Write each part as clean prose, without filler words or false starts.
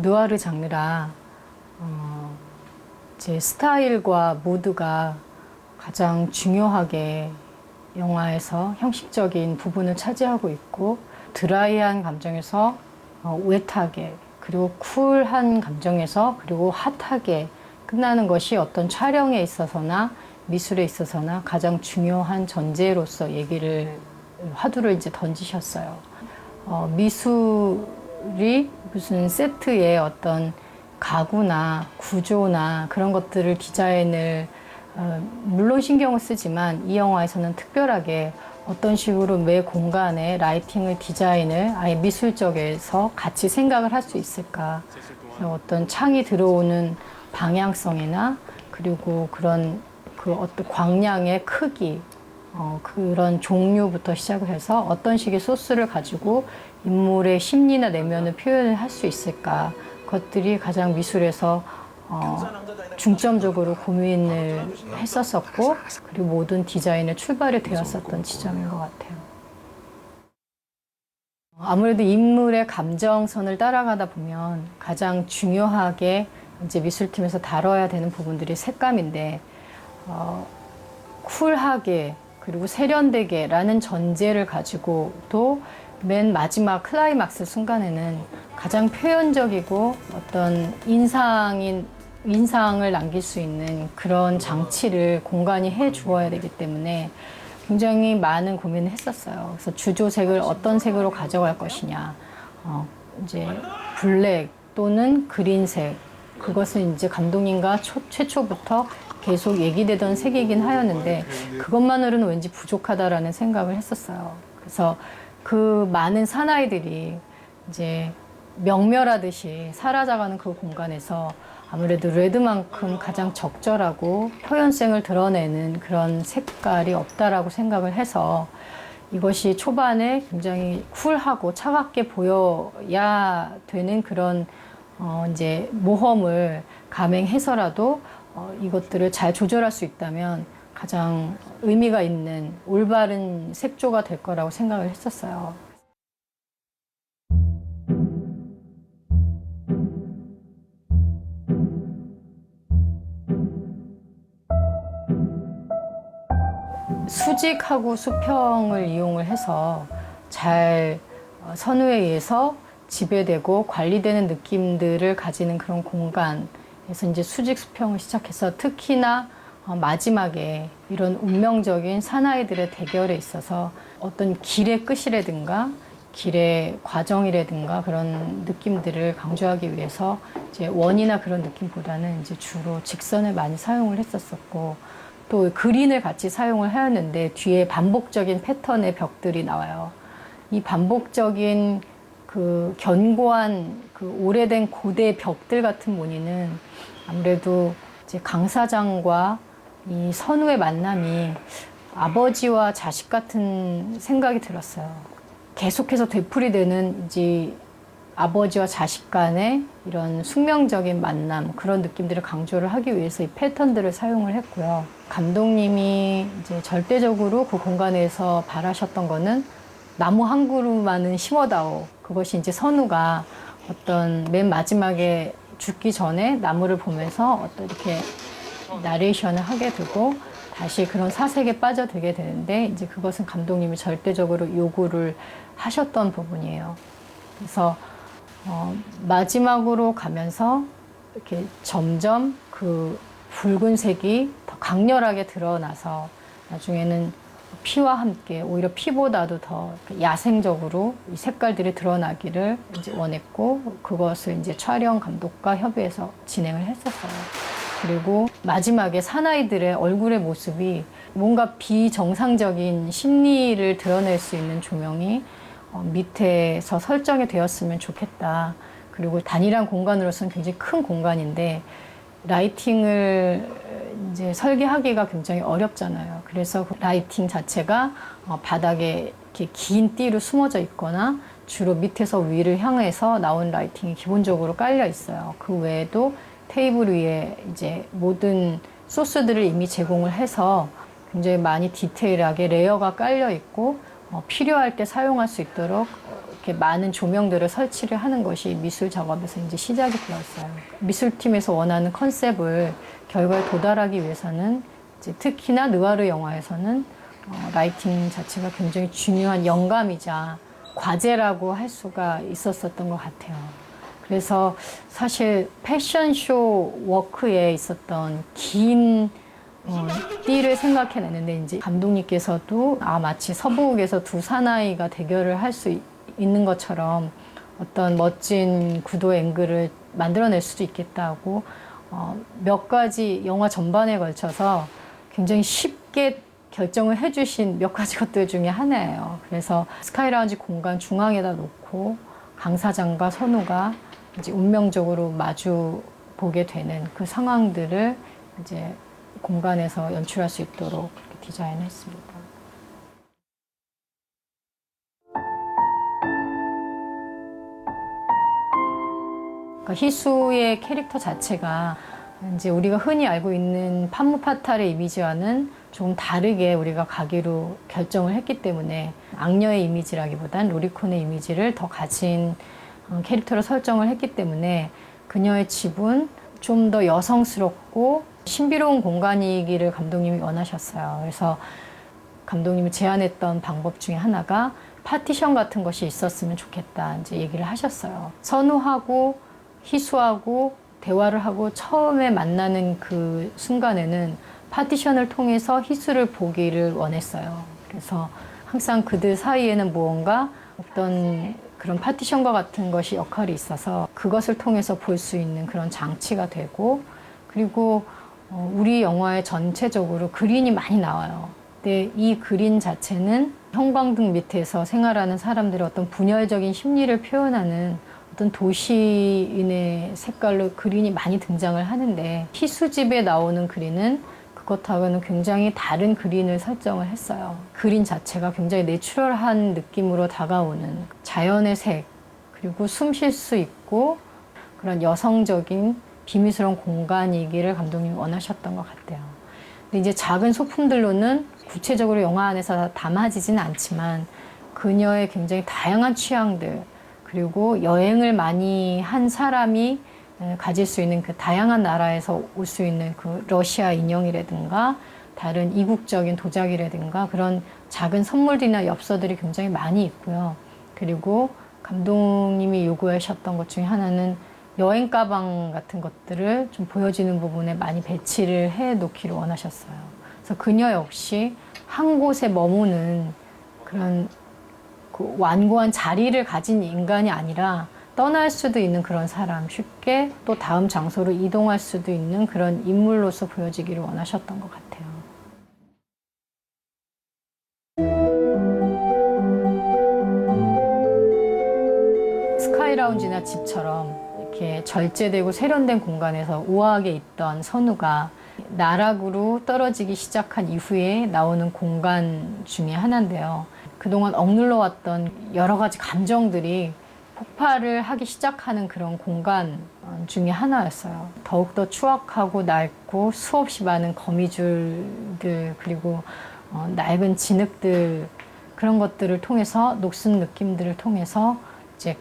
느와르 장르라 제 스타일과 모드가 가장 중요하게 영화에서 형식적인 부분을 차지하고 있고, 드라이한 감정에서 웻하게, 그리고 쿨한 감정에서 그리고 핫하게 끝나는 것이 어떤 촬영에 있어서나 미술에 있어서나 가장 중요한 전제로서 화두를 이제 던지셨어요. 미술이 무슨 세트의 어떤 가구나 구조나 그런 것들을 디자인을 물론 신경을 쓰지만, 이 영화에서는 특별하게 어떤 식으로 매 공간에 라이팅을 디자인을 아예 미술적에서 같이 생각을 할 수 있을까. 어떤 창이 들어오는 방향성이나 그리고 그런 어떤 광량의 크기, 그런 종류부터 시작을 해서 어떤 식의 소스를 가지고 인물의 심리나 내면을 표현을 할 수 있을까. 그것들이 가장 미술에서 중점적으로 고민을 했었었고, 그리고 모든 디자인의 출발이 되었었던 지점인 것 같아요. 아무래도 인물의 감정선을 따라가다 보면 가장 중요하게 이제 미술팀에서 다뤄야 되는 부분들이 색감인데, 쿨하게 그리고 세련되게라는 전제를 가지고도 맨 마지막 클라이막스 순간에는 가장 표현적이고 어떤 인상을 남길 수 있는 그런 장치를 공간이 해 주어야 되기 때문에 굉장히 많은 고민을 했었어요. 그래서 주조색을 어떤 색으로 가져갈 것이냐, 이제 블랙 또는 그린색, 그것은 이제 감독님과 최초부터 계속 얘기되던 색이긴 하였는데, 그것만으로는 왠지 부족하다라는 생각을 했었어요. 그래서 그 많은 사나이들이 이제 명멸하듯이 사라져가는 그 공간에서 아무래도 레드만큼 가장 적절하고 표현성을 드러내는 그런 색깔이 없다라고 생각을 해서, 이것이 초반에 굉장히 쿨하고 차갑게 보여야 되는 그런 이제 모험을 감행해서라도 이것들을 잘 조절할 수 있다면 가장 의미가 있는 올바른 색조가 될 거라고 생각을 했었어요. 수직하고 수평을 이용을 해서 잘 선우에 의해서 지배되고 관리되는 느낌들을 가지는 그런 공간에서 이제 수직 수평을 시작해서, 특히나 마지막에 이런 운명적인 사나이들의 대결에 있어서 어떤 길의 끝이라든가 길의 과정이라든가 그런 느낌들을 강조하기 위해서 이제 원이나 그런 느낌보다는 이제 주로 직선을 많이 사용을 했었었고, 또 그린을 같이 사용을 하였는데 뒤에 반복적인 패턴의 벽들이 나와요. 이 반복적인 그 견고한 그 오래된 고대 벽들 같은 무늬는 아무래도 이제 강사장과 이 선우의 만남이 아버지와 자식 같은 생각이 들었어요. 계속해서 되풀이되는 이제 아버지와 자식 간의 이런 숙명적인 만남, 그런 느낌들을 강조를 하기 위해서 이 패턴들을 사용을 했고요. 감독님이 이제 절대적으로 그 공간에서 바라셨던 거는 나무 한 그루만은 심어다오. 그것이 이제 선우가 어떤 맨 마지막에 죽기 전에 나무를 보면서 어떤 이렇게 나레이션을 하게 되고 다시 그런 사색에 빠져들게 되는데, 이제 그것은 감독님이 절대적으로 요구를 하셨던 부분이에요. 그래서 마지막으로 가면서 이렇게 점점 그 붉은색이 더 강렬하게 드러나서 나중에는 피와 함께 오히려 피보다도 더 야생적으로 이 색깔들이 드러나기를 이제 원했고, 그것을 이제 촬영 감독과 협의해서 진행을 했었어요. 그리고 마지막에 사나이들의 얼굴의 모습이 뭔가 비정상적인 심리를 드러낼 수 있는 조명이 밑에서 설정이 되었으면 좋겠다. 그리고 단일한 공간으로서는 굉장히 큰 공간인데 라이팅을 이제 설계하기가 굉장히 어렵잖아요. 그래서 그 라이팅 자체가 바닥에 이렇게 긴 띠로 숨어져 있거나 주로 밑에서 위를 향해서 나온 라이팅이 기본적으로 깔려 있어요. 그 외에도 테이블 위에 이제 모든 소스들을 이미 제공을 해서 굉장히 많이 디테일하게 레이어가 깔려 있고 필요할 때 사용할 수 있도록 이렇게 많은 조명들을 설치를 하는 것이 미술 작업에서 이제 시작이 되었어요. 미술팀에서 원하는 컨셉을 결과에 도달하기 위해서는 이제 특히나 느와르 영화에서는 라이팅 자체가 굉장히 중요한 영감이자 과제라고 할 수가 있었던 것 같아요. 그래서 사실 패션쇼 워크에 있었던 긴 띠를 생각해내는데 이제 감독님께서도 마치 서부극에서 두 사나이가 대결을 할 수 있는 것처럼 어떤 멋진 구도 앵글을 만들어낼 수도 있겠다고 몇 가지 영화 전반에 걸쳐서 굉장히 쉽게 결정을 해주신 몇 가지 것들 중에 하나예요. 그래서 스카이라운지 공간 중앙에다 놓고 강 사장과 선우가 이제 운명적으로 마주 보게 되는 그 상황들을 이제 공간에서 연출할 수 있도록 그렇게 디자인했습니다. 그러니까 희수의 캐릭터 자체가 이제 우리가 흔히 알고 있는 판무파탈의 이미지와는 조금 다르게 우리가 가기로 결정을 했기 때문에 악녀의 이미지라기보단 로리콘의 이미지를 더 가진 캐릭터로 설정을 했기 때문에 그녀의 집은 좀 더 여성스럽고 신비로운 공간이기를 감독님이 원하셨어요. 그래서 감독님이 제안했던 방법 중에 하나가 파티션 같은 것이 있었으면 좋겠다 이제 얘기를 하셨어요. 선우하고 희수하고 대화를 하고 처음에 만나는 그 순간에는 파티션을 통해서 희수를 보기를 원했어요. 그래서 항상 그들 사이에는 무언가 어떤 그런 파티션과 같은 것이 역할이 있어서 그것을 통해서 볼 수 있는 그런 장치가 되고, 그리고 우리 영화의 전체적으로 그린이 많이 나와요. 근데 이 그린 자체는 형광등 밑에서 생활하는 사람들의 어떤 분열적인 심리를 표현하는 어떤 도시인의 색깔로 그린이 많이 등장을 하는데, 희수집에 나오는 그린은 그것하고는 굉장히 다른 그린을 설정을 했어요. 그린 자체가 굉장히 내추럴한 느낌으로 다가오는 자연의 색, 그리고 숨 쉴 수 있고 그런 여성적인 비밀스러운 공간이기를 감독님이 원하셨던 것 같아요. 근데 이제 작은 소품들로는 구체적으로 영화 안에서 담아지지는 않지만 그녀의 굉장히 다양한 취향들, 그리고 여행을 많이 한 사람이 가질 수 있는 그 다양한 나라에서 올 수 있는 그 러시아 인형이라든가 다른 이국적인 도자기라든가 그런 작은 선물들이나 엽서들이 굉장히 많이 있고요. 그리고 감독님이 요구하셨던 것 중에 하나는 여행 가방 같은 것들을 좀 보여지는 부분에 많이 배치를 해 놓기를 원하셨어요. 그래서 그녀 역시 한 곳에 머무는 그런 그 완고한 자리를 가진 인간이 아니라 떠날 수도 있는 그런 사람, 쉽게 또 다음 장소로 이동할 수도 있는 그런 인물로서 보여지기를 원하셨던 것 같아요. 스카이라운지나 집처럼 이렇게 절제되고 세련된 공간에서 우아하게 있던 선우가 나락으로 떨어지기 시작한 이후에 나오는 공간 중에 하나인데요. 그동안 억눌러 왔던 여러 가지 감정들이 폭발을 하기 시작하는 그런 공간 중에 하나였어요. 더욱더 추악하고 낡고 수없이 많은 거미줄들, 그리고 낡은 진흙들, 그런 것들을 통해서, 녹슨 느낌들을 통해서 이제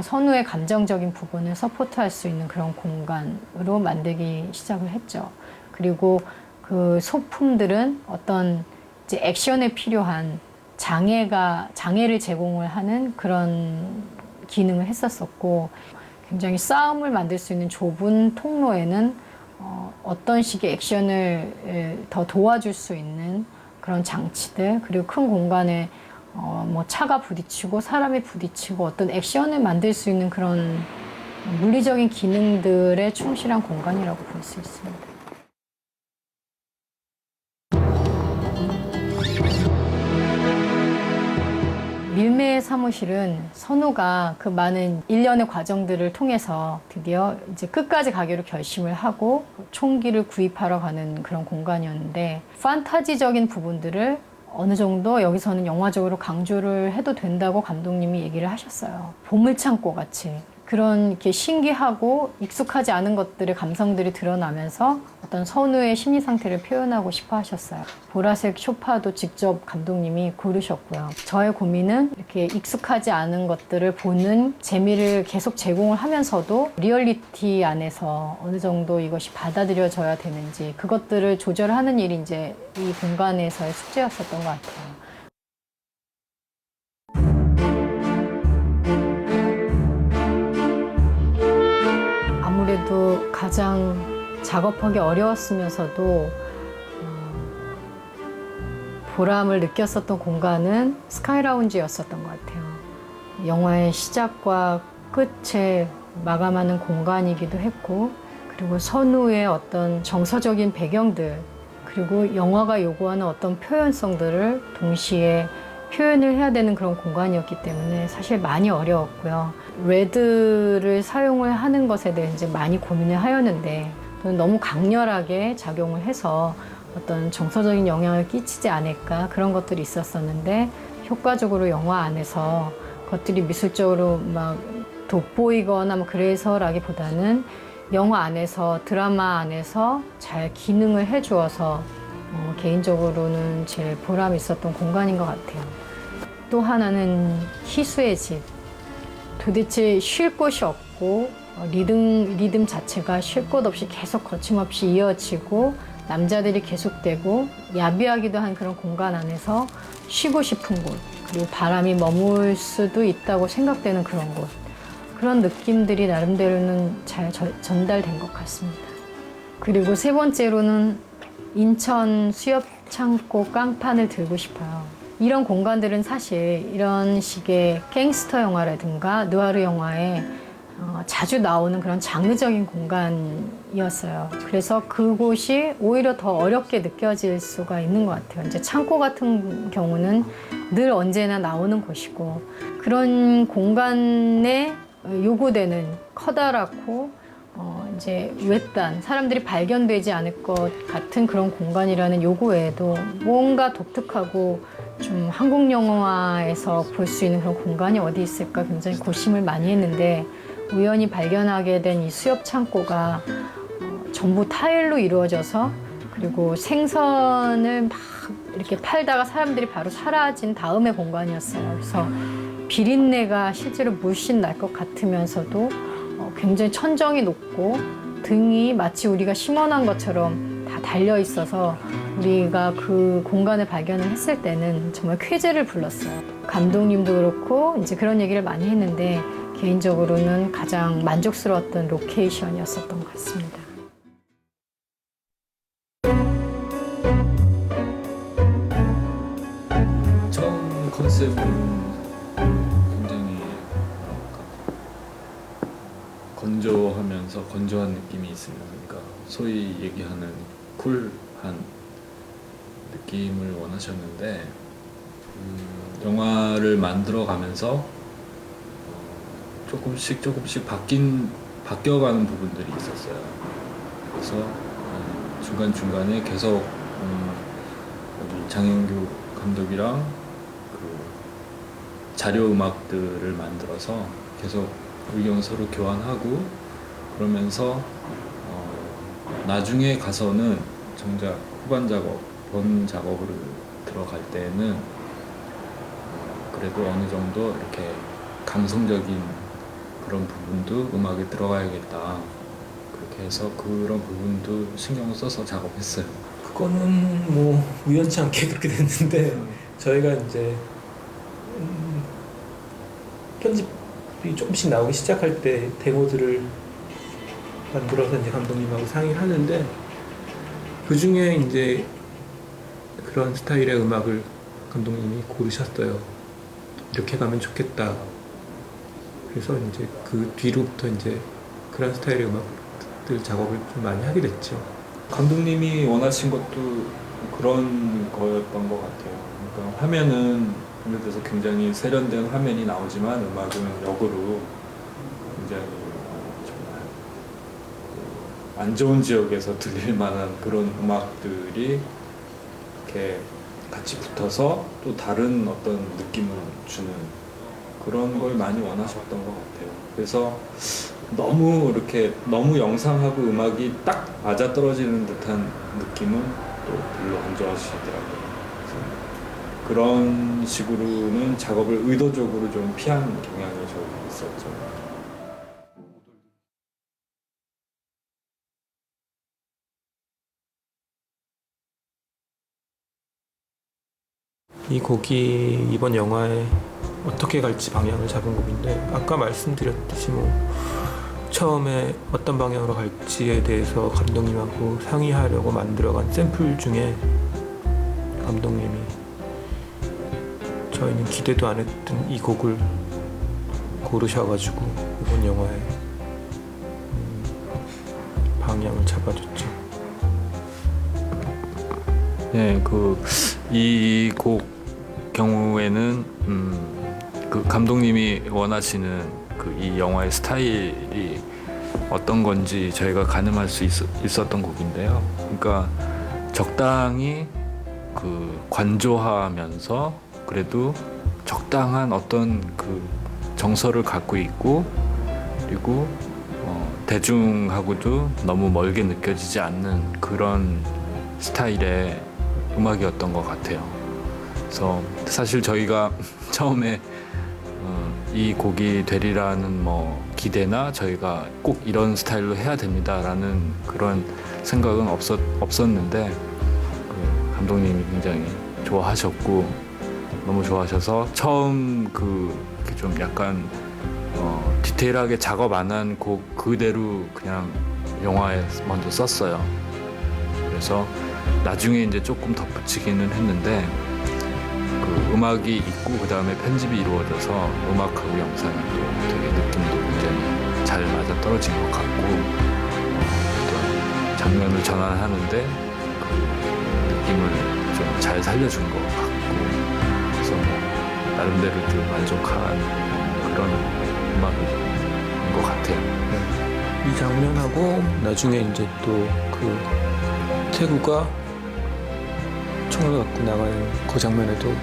선우의 감정적인 부분을 서포트할 수 있는 그런 공간으로 만들기 시작을 했죠. 그리고 그 소품들은 어떤 이제 액션에 필요한 장애를 제공을 하는 그런 기능을 했었었고, 굉장히 싸움을 만들 수 있는 좁은 통로에는 어떤 식의 액션을 더 도와줄 수 있는 그런 장치들, 그리고 큰 공간에 뭐 차가 부딪히고 사람이 부딪히고 어떤 액션을 만들 수 있는 그런 물리적인 기능들에 충실한 공간이라고 볼 수 있습니다. 밀매의 사무실은 선우가 그 많은 일련의 과정들을 통해서 드디어 이제 끝까지 가기로 결심을 하고 총기를 구입하러 가는 그런 공간이었는데, 판타지적인 부분들을 어느 정도 여기서는 영화적으로 강조를 해도 된다고 감독님이 얘기를 하셨어요. 보물창고 같이 그런 이렇게 신기하고 익숙하지 않은 것들의 감성들이 드러나면서 어떤 선우의 심리 상태를 표현하고 싶어 하셨어요. 보라색 소파도 직접 감독님이 고르셨고요. 저의 고민은 이렇게 익숙하지 않은 것들을 보는 재미를 계속 제공을 하면서도 리얼리티 안에서 어느 정도 이것이 받아들여져야 되는지 그것들을 조절하는 일이 이제 이 공간에서의 숙제였었던 것 같아요. 아무래도 가장 작업하기 어려웠으면서도 보람을 느꼈었던 공간은 스카이라운지였었던 것 같아요. 영화의 시작과 끝에 마감하는 공간이기도 했고, 그리고 선우의 어떤 정서적인 배경들, 그리고 영화가 요구하는 어떤 표현성들을 동시에 표현을 해야 되는 그런 공간이었기 때문에 사실 많이 어려웠고요. 레드를 사용을 하는 것에 대해 이제 많이 고민을 하였는데 너무 강렬하게 작용을 해서 어떤 정서적인 영향을 끼치지 않을까 그런 것들이 있었었는데 효과적으로 영화 안에서 것들이 미술적으로 막 돋보이거나 뭐 그래서라기보다는 영화 안에서 드라마 안에서 잘 기능을 해주어서 개인적으로는 제일 보람이 있었던 공간인 것 같아요. 또 하나는 희수의 집. 도대체 쉴 곳이 없고 리듬 자체가 쉴 곳 없이 계속 거침없이 이어지고 남자들이 계속되고 야비하기도 한 그런 공간 안에서 쉬고 싶은 곳, 그리고 바람이 머물 수도 있다고 생각되는 그런 곳, 그런 느낌들이 나름대로는 잘 전달된 것 같습니다. 그리고 세 번째로는 인천 수협창고 깡판을 들고 싶어요. 이런 공간들은 사실 이런 식의 갱스터 영화라든가 느와르 영화에 자주 나오는 그런 장르적인 공간이었어요. 그래서 그곳이 오히려 더 어렵게 느껴질 수가 있는 것 같아요. 이제 창고 같은 경우는 늘 언제나 나오는 곳이고, 그런 공간에 요구되는 커다랗고 이제 외딴 사람들이 발견되지 않을 것 같은 그런 공간이라는 요구 외에도 뭔가 독특하고 좀 한국 영화에서 볼 수 있는 그런 공간이 어디 있을까 굉장히 고심을 많이 했는데, 우연히 발견하게 된 이 수협 창고가 전부 타일로 이루어져서, 그리고 생선을 막 이렇게 팔다가 사람들이 바로 사라진 다음의 공간이었어요. 그래서 비린내가 실제로 물씬 날 것 같으면서도 굉장히 천정이 높고 등이 마치 우리가 심원한 것처럼 다 달려 있어서 우리가 그 공간을 발견을 했을 때는 정말 쾌재를 불렀어요. 감독님도 그렇고 이제 그런 얘기를 많이 했는데 개인적으로는 가장 만족스러웠던 로케이션이었었던 것 같습니다. 처음 컨셉은 굉장히 건조하면서 건조한 느낌이 있으면, 그러니까 소위 얘기하는 쿨한 느낌을 원하셨는데, 영화를 만들어 가면서 조금씩 바뀌어가는 부분들이 있었어요. 그래서 중간중간에 계속 여기 장영규 감독이랑 그 자료 음악들을 만들어서 계속 의견 서로 교환하고, 그러면서 나중에 가서는 정작 후반 작업, 본 작업으로 들어갈 때는 그래도 어느 정도 이렇게 감성적인 그런 부분도 음악에 들어가야겠다, 그렇게 해서 그런 부분도 신경을 써서 작업했어요. 그거는 뭐 우연치 않게 그렇게 됐는데, 저희가 이제 편집이 조금씩 나오기 시작할 때 데모들을 만들어서 이제 감독님하고 상의를 하는데, 그 중에 이제 그런 스타일의 음악을 감독님이 고르셨어요. 이렇게 가면 좋겠다. 그래서 이제 그 뒤로부터 이제 그런 스타일의 음악들 작업을 좀 많이 하게 됐죠. 감독님이 원하신 것도 그런 거였던 것 같아요. 그러니까 화면은 예를 들어서 굉장히 세련된 화면이 나오지만 음악은 역으로 굉장히 정말 안 좋은 지역에서 들릴 만한 그런 음악들이 이렇게 같이 붙어서 또 다른 어떤 느낌을 주는 그런 걸 많이 원하셨던 것 같아요. 그래서 너무 영상하고 음악이 딱 맞아떨어지는 듯한 느낌은 또 별로 안 좋아하시더라고요. 그래서 그런 식으로는 작업을 의도적으로 좀 피한 경향이 좀 있었죠. 이 곡이 이번 영화에 어떻게 갈지 방향을 잡은 곡인데, 아까 말씀드렸듯이 처음에 어떤 방향으로 갈지에 대해서 감독님하고 상의하려고 만들어간 샘플 중에 감독님이 저희는 기대도 안 했던 이 곡을 고르셔가지고 이번 영화의 방향을 잡아줬죠. 네, 이 곡 경우에는 그 감독님이 원하시는 이 영화의 스타일이 어떤 건지 저희가 가늠할 수 있었던 곡인데요. 그러니까 적당히 관조하면서 그래도 적당한 어떤 정서를 갖고 있고, 그리고 대중하고도 너무 멀게 느껴지지 않는 그런 스타일의 음악이었던 것 같아요. 그래서 사실 저희가 처음에 이 곡이 되리라는 기대나 저희가 꼭 이런 스타일로 해야 됩니다라는 그런 생각은 없었는데, 감독님이 굉장히 좋아하셨고, 너무 좋아하셔서 처음 좀 약간 디테일하게 작업 안 한 곡 그대로 그냥 영화에 먼저 썼어요. 그래서 나중에 이제 조금 덧붙이기는 했는데, 음악이 있고 그 다음에 편집이 이루어져서 음악하고 영상이 또 되게 느낌도 굉장히 잘 맞아 떨어진 것 같고, 어떤 장면을 전환하는데 느낌을 좀 잘 살려준 것 같고, 그래서 나름대로 좀 만족한 그런 음악인 것 같아요. 이 장면하고 나중에 이제 또 태구가 총을 갖고 나가는 그 장면에도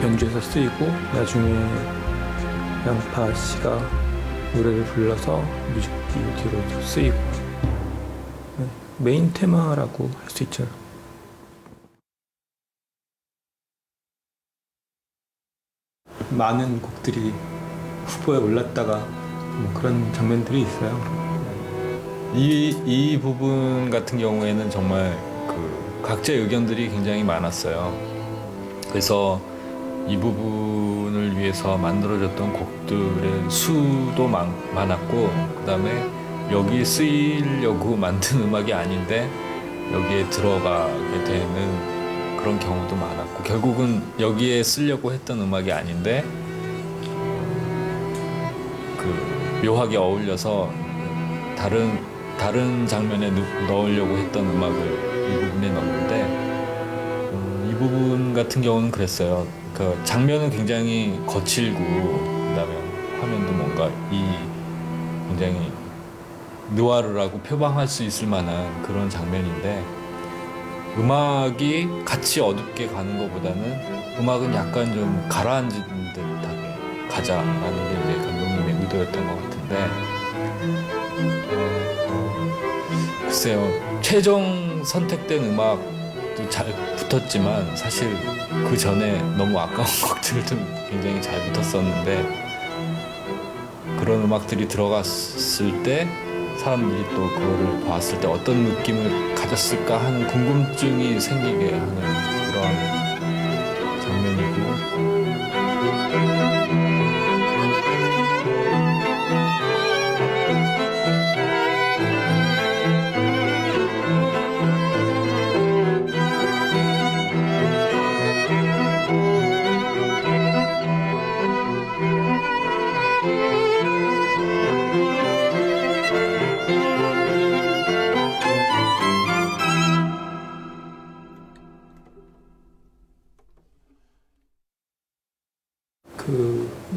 연주에서 쓰이고, 나중에 양파 씨가 노래를 불러서 뮤직비디오로 쓰이고, 메인 테마라고 할 수 있죠. 많은 곡들이 후보에 올랐다가 그런 장면들이 있어요. 이 부분 같은 경우에는 정말 각자의 의견들이 굉장히 많았어요. 그래서 이 부분을 위해서 만들어졌던 곡들의 수도 많았고, 그 다음에 여기 쓰이려고 만든 음악이 아닌데 여기에 들어가게 되는 그런 경우도 많았고, 결국은 여기에 쓰려고 했던 음악이 아닌데 묘하게 어울려서 다른 장면에 넣으려고 했던 음악을 이 부분에 넣었는데, 이 부분 같은 경우는 그랬어요. 장면은 굉장히 거칠고, 그다음에 화면도 뭔가 굉장히 느와르라고 표방할 수 있을 만한 그런 장면인데, 음악이 같이 어둡게 가는 것보다는 음악은 약간 좀 가라앉은 듯하게 가자라는 게 이제 감독님의 의도였던 것 같은데, 글쎄요, 최종 선택된 음악도 잘 붙었지만 사실 그 전에 너무 아까운 곡들도 굉장히 잘 붙었었는데, 그런 음악들이 들어갔을 때 사람들이 또 그거를 봤을 때 어떤 느낌을 가졌을까 하는 궁금증이 생기게 하는 그런 장면이고,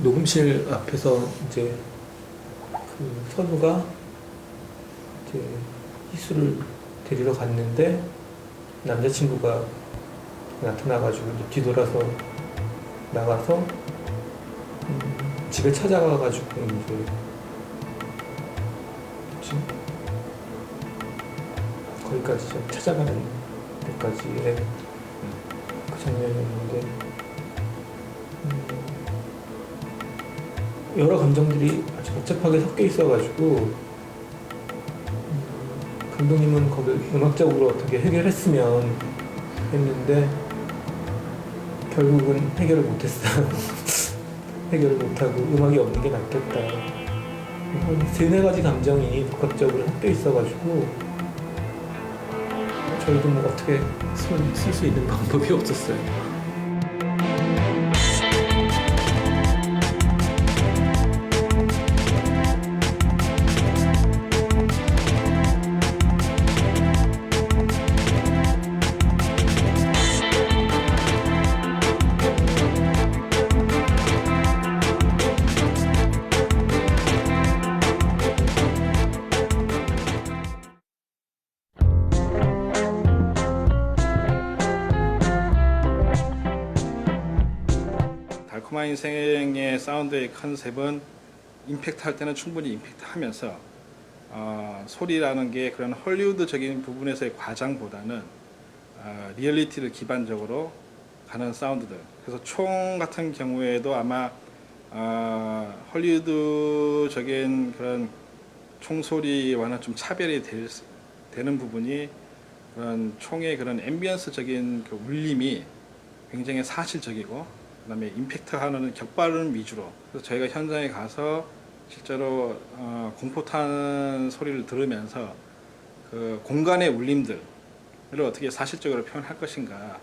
녹음실 앞에서 이제 선우가 이제 희수를 데리러 갔는데 남자친구가 나타나가지고 이제 뒤돌아서 나가서 집에 찾아가가지고 이제 뭐지? 거기까지 좀 찾아가는 데까지의 그 장면이었는데 여러 감정들이 아주 복잡하게 섞여 있어가지고 감독님은 거기를 음악적으로 어떻게 해결했으면 했는데 결국은 해결을 못했어요. 해결을 못하고 음악이 없는 게 낫겠다. 한 세네 가지 감정이 복합적으로 섞여 있어가지고 저희도 뭐 어떻게 쓸 수 있는 방법이 없었어요. 달콤한 인생의 사운드의 컨셉은 임팩트 할 때는 충분히 임팩트 하면서 소리라는 게 그런 헐리우드적인 부분에서의 과장보다는 리얼리티를 기반적으로 가는 사운드들. 그래서 총 같은 경우에도 아마 헐리우드적인 그런 총소리와는 좀 차별이 되는 부분이 그런 총의 그런 앰비언스적인 그 울림이 굉장히 사실적이고 그다음에 임팩트하는 격발음 위주로. 그래서 저희가 현장에 가서 실제로 공포탄 소리를 들으면서 그 공간의 울림들을 어떻게 사실적으로 표현할 것인가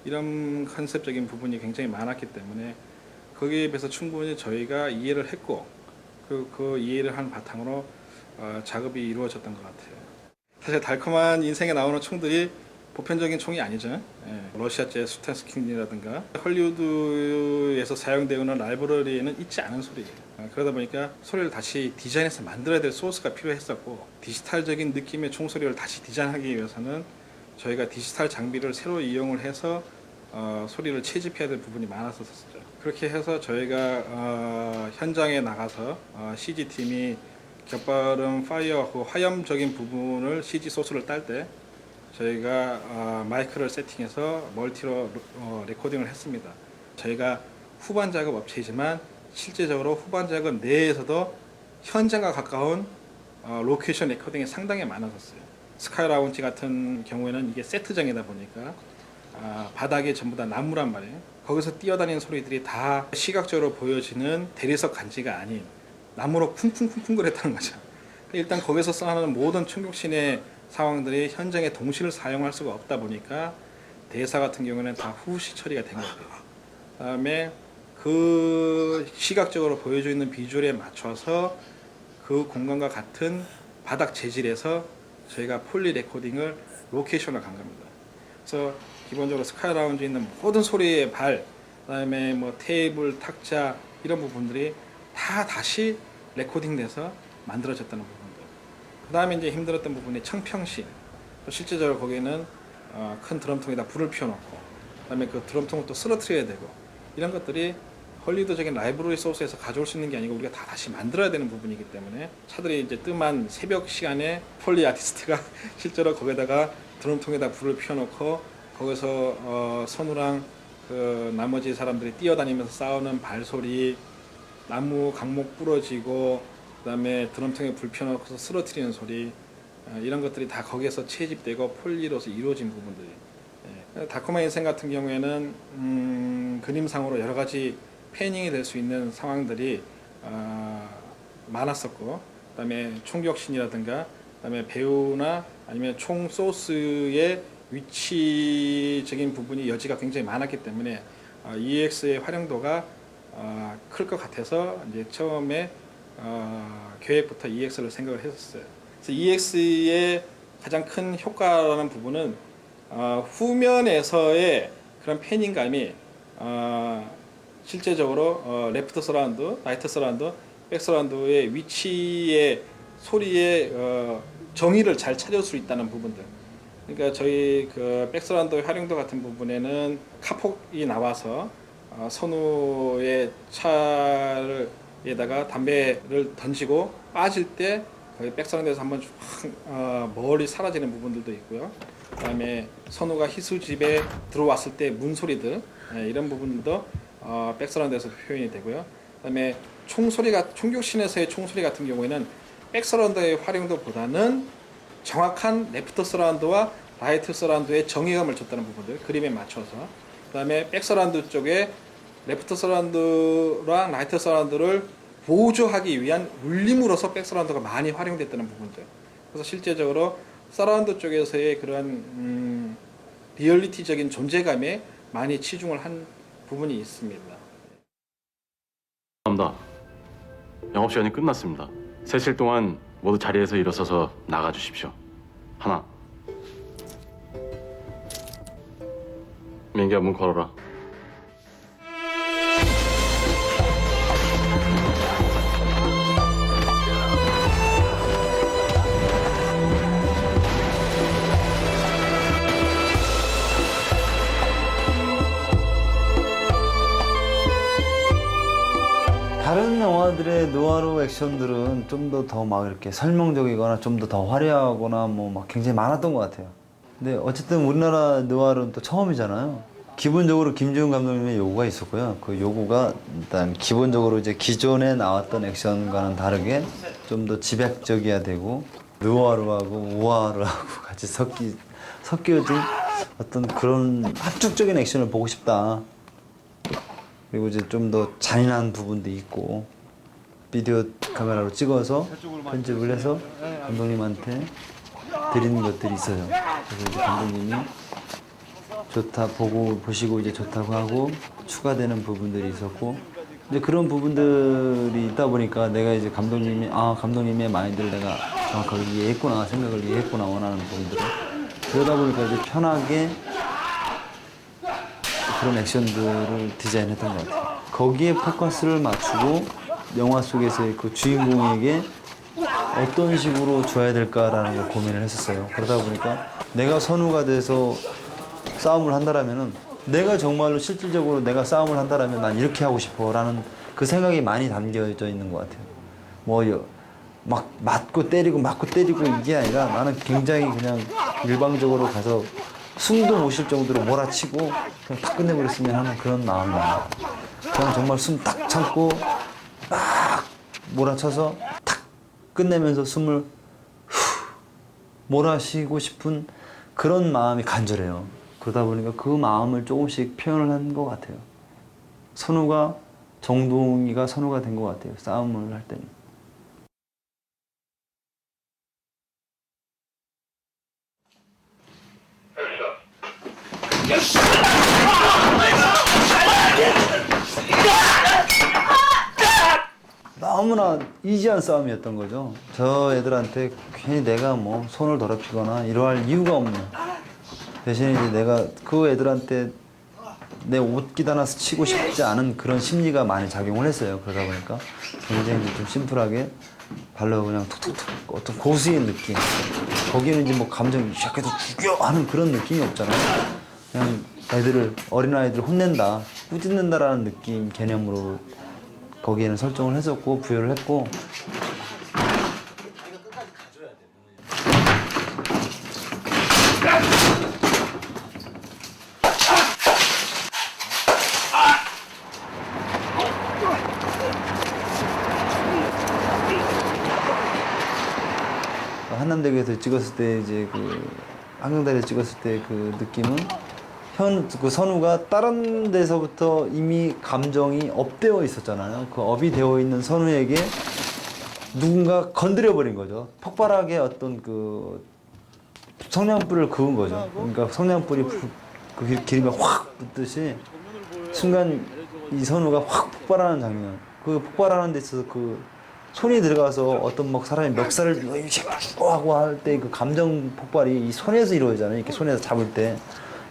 이런 컨셉적인 부분이 굉장히 많았기 때문에 거기에 비해서 충분히 저희가 이해를 했고 그 이해를 한 바탕으로 작업이 이루어졌던 것 같아요. 사실 달콤한 인생에 나오는 총들이 보편적인 총이 아니죠. 예, 러시아제 수텐스킨이라든가 헐리우드에서 사용되는 라이브러리에는 있지 않은 소리예요. 그러다 보니까 소리를 다시 디자인해서 만들어야 될 소스가 필요했었고 디지털적인 느낌의 총소리를 다시 디자인하기 위해서는 저희가 디지털 장비를 새로 이용을 해서 소리를 채집해야 될 부분이 많았었죠. 그렇게 해서 저희가 현장에 나가서 CG팀이 격발음, 파이어, 그 화염적인 부분을 CG 소스를 딸 때 저희가 마이크를 세팅해서 멀티로 레코딩을 했습니다. 저희가 후반 작업 업체이지만 실제적으로 후반 작업 내에서도 현장과 가까운 로케이션 레코딩이 상당히 많았었어요. 스카이 라운지 같은 경우에는 이게 세트장이다 보니까 바닥에 전부 다 나무란 말이에요. 거기서 뛰어다니는 소리들이 다 시각적으로 보여지는 대리석 간지가 아닌 나무로 쿵쿵쿵쿵 거렸다는 거죠. 일단 거기서 쌓아놓은 모든 충격신의 상황들이 현장에 동시를 사용할 수가 없다 보니까 대사 같은 경우는 다 후시 처리가 된 거예요. 그다음에 그 시각적으로 보여져 있는 비주얼에 맞춰서 그 공간과 같은 바닥 재질에서 저희가 폴리 레코딩을 로케이션을 간 겁니다. 그래서 기본적으로 스카이 라운지에 있는 모든 소리의 발, 그다음에 뭐 테이블, 탁자 이런 부분들이 다 다시 레코딩돼서 만들어졌다는 부분들. 그 다음에 이제 힘들었던 부분이 청평시. 실제적으로 거기는 큰 드럼통에다 불을 피워놓고, 그 다음에 그 드럼통을 또 쓰러뜨려야 되고, 이런 것들이 헐리우드적인 라이브러리 소스에서 가져올 수 있는 게 아니고 우리가 다 다시 만들어야 되는 부분이기 때문에 차들이 이제 뜸한 새벽 시간에 폴리 아티스트가 실제로 거기다가 드럼통에다 불을 피워놓고 거기서 선우랑 그 나머지 사람들이 뛰어다니면서 싸우는 발소리, 나무 강목 부러지고 그다음에 드럼통에 불 펴놓고서 쓰러뜨리는 소리 이런 것들이 다 거기에서 채집되고 폴리로서 이루어진 부분들이. 달콤한 인생 같은 경우에는 그림상으로 여러 가지 패닝이 될 수 있는 상황들이 많았었고, 그다음에 총격신이라든가, 그다음에 배우나 아니면 총 소스의 위치적인 부분이 여지가 굉장히 많았기 때문에 EX의 활용도가 클 것 같아서 이제 처음에 계획부터 EX를 생각을 했었어요. 그래서 EX의 가장 큰 효과라는 부분은 후면에서의 그런 패닝감이 실제적으로 레프트 서라운드, 라이트 서라운드, 백 서라운드의 위치의 소리의 정의를 잘 찾을 수 있다는 부분들. 그러니까 저희 그 백서라운드 활용도 같은 부분에는 카폭이 나와서 선우의 차를 에다가 담배를 던지고 빠질 때 거기 백사운드에서 한번 멀리 사라지는 부분들도 있고요. 그다음에 선우가 희수집에 들어왔을 때 문소리들 이런 부분들도 백사운드에서 표현이 되고요. 그다음에 총격신에서의 총소리 같은 경우에는 백사운드의 활용도보다는 정확한 레프트 서라운드와 라이트 서라운드의 정의감을 줬다는 부분들 그림에 맞춰서 그다음에 백서라운드 쪽에 레프트 서라운드랑 라이트 서라운드를 보조하기 위한 울림으로서 백서라운드가 많이 활용됐다는 부분들. 그래서 실제적으로 서라운드 쪽에서의 그런 리얼리티적인 존재감에 많이 치중을 한 부분이 있습니다. 감사합니다. 영업시간이 끝났습니다. 세실 동안 모두 자리에서 일어서서 나가주십시오. 하나. 민기야, 문 걸어라. 다른 영화들의 느와르 액션들은 좀 더 막 이렇게 설명적이거나 좀 더 화려하거나 뭐 막 굉장히 많았던 것 같아요. 근데 어쨌든 우리나라 느와르는 또 처음이잖아요. 기본적으로 김지훈 감독님의 요구가 있었고요. 그 요구가 일단 기본적으로 이제 기존에 나왔던 액션과는 다르게 좀 더 집약적이어야 되고 느와르하고 우아르하고 같이 섞여진 어떤 그런 합축적인 액션을 보고 싶다. 그리고 이제 좀 더 잔인한 부분도 있고 비디오 카메라로 찍어서 편집을 해서 감독님한테 드리는 것들이 있어요. 그래서 이제 감독님이 좋다 보시고 이제 좋다고 하고 추가되는 부분들이 있었고 이제 그런 부분들이 있다 보니까 내가 이제 감독님의 마인드를 내가 정확하게 이해했구나 생각을 이해했구나 원하는 부분들을 그러다 보니까 이제 편하게 그런 액션들을 디자인했던 것 같아요. 거기에 포커스를 맞추고 영화 속에서의 그 주인공에게 어떤 식으로 줘야 될까라는 걸 고민을 했었어요. 그러다 보니까 내가 선우가 돼서 싸움을 한다라면은 내가 정말로 실질적으로 내가 싸움을 한다라면 난 이렇게 하고 싶어라는 그 생각이 많이 담겨져 있는 것 같아요. 막 맞고 때리고 이게 아니라 나는 굉장히 그냥 일방적으로 가서 숨도 못 쉴 정도로 몰아치고 그냥 탁 끝내버렸으면 하는 그런 마음이 나요. 그냥 정말 숨 딱 참고 막 몰아쳐서 탁 끝내면서 숨을 후 몰아쉬고 싶은 그런 마음이 간절해요. 그러다 보니까 그 마음을 조금씩 표현을 한 것 같아요. 정동이가 선우가 된 것 같아요. 싸움을 할 때는. 너무나 이지한 싸움이었던 거죠. 저 애들한테 괜히 내가 뭐 손을 더럽히거나 이러할 이유가 없는 대신에 이제 내가 그 애들한테 내 옷깃 하나 스치고 싶지 않은 그런 심리가 많이 작용을 했어요. 그러다 보니까 굉장히 좀 심플하게 발로 그냥 툭툭툭 어떤 고수의 느낌 거기는 이제 뭐 감정이 시작해서 죽여 하는 그런 느낌이 없잖아요. 그냥 어린아이들을 혼낸다 꾸짖는다라는 느낌 개념으로 거기에는 설정을 했었고 부여를 했고 한남대교에서 찍었을 때 이제 그 한강다리에 찍었을 때 그 느낌은 그 선우가 다른 데서부터 이미 감정이 업되어 있었잖아요. 그 업이 되어 있는 선우에게 누군가 건드려버린 거죠. 폭발하게 어떤 그 성냥불을 그은 거죠. 그러니까 성냥불이 그 기름이 확 붙듯이 순간 이 선우가 확 폭발하는 장면. 그 폭발하는 데 있어서 그 손이 들어가서 어떤 막 사람이 멱살을 하고 할 때 그 감정 폭발이 이 손에서 이루어지잖아요. 이렇게 손에서 잡을 때.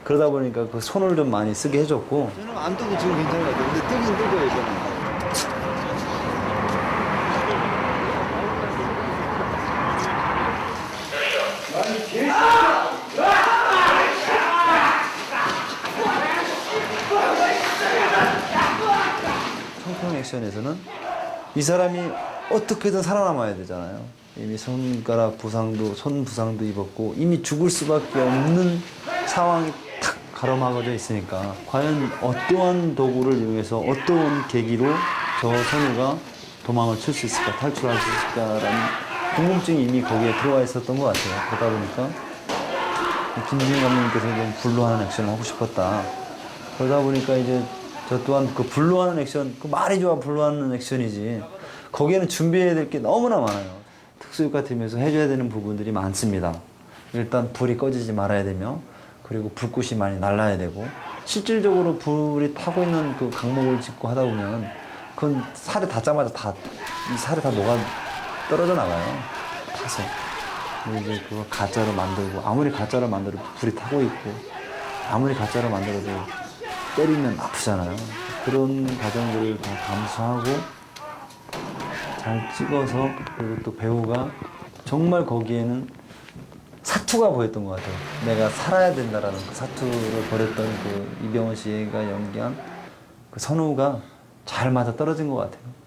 그러다 보니까 그 손을 좀 많이 쓰게 해줬고. 저는 안 떠도 지금 괜찮은 것 같아요. 근데 뜨긴 뜨고요, 이거는. 청평 액션에서는 이 사람이 어떻게든 살아남아야 되잖아요. 이미 손가락 부상도, 손 부상도 입었고 이미 죽을 수밖에 없는 상황이 탁 가로막아져 있으니까 과연 어떠한 도구를 이용해서 어떠한 계기로 저 선우가 도망을 칠 수 있을까, 탈출할 수 있을까라는 궁금증이 이미 거기에 들어와 있었던 것 같아요. 그러다 보니까 김진영 감독님께서 좀 불로하는 액션을 하고 싶었다. 그러다 보니까 이제 저 또한 그 불로하는 액션, 그 말이 좋아 불로하는 액션이지 거기에는 준비해야 될 게 너무나 많아요. 특수효과 팀에서 해줘야 되는 부분들이 많습니다. 일단 불이 꺼지지 말아야 되며, 그리고 불꽃이 많이 날라야 되고, 실질적으로 불이 타고 있는 그 강목을 짚고 하다 보면 그건 살에 닿자마자 이 살에 다 녹아 떨어져 나가요. 타서. 이제 그거 가짜로 만들고, 아무리 가짜로 만들어도 불이 타고 있고, 아무리 가짜로 만들어도 때리면 아프잖아요. 그런 과정들을 다 감수하고 잘 찍어서, 그리고 또 배우가 정말 거기에는 사투가 보였던 것 같아요. 내가 살아야 된다라는 그 사투를 벌였던 그 이병헌 씨가 연기한 그 선우가 잘 맞아 떨어진 것 같아요.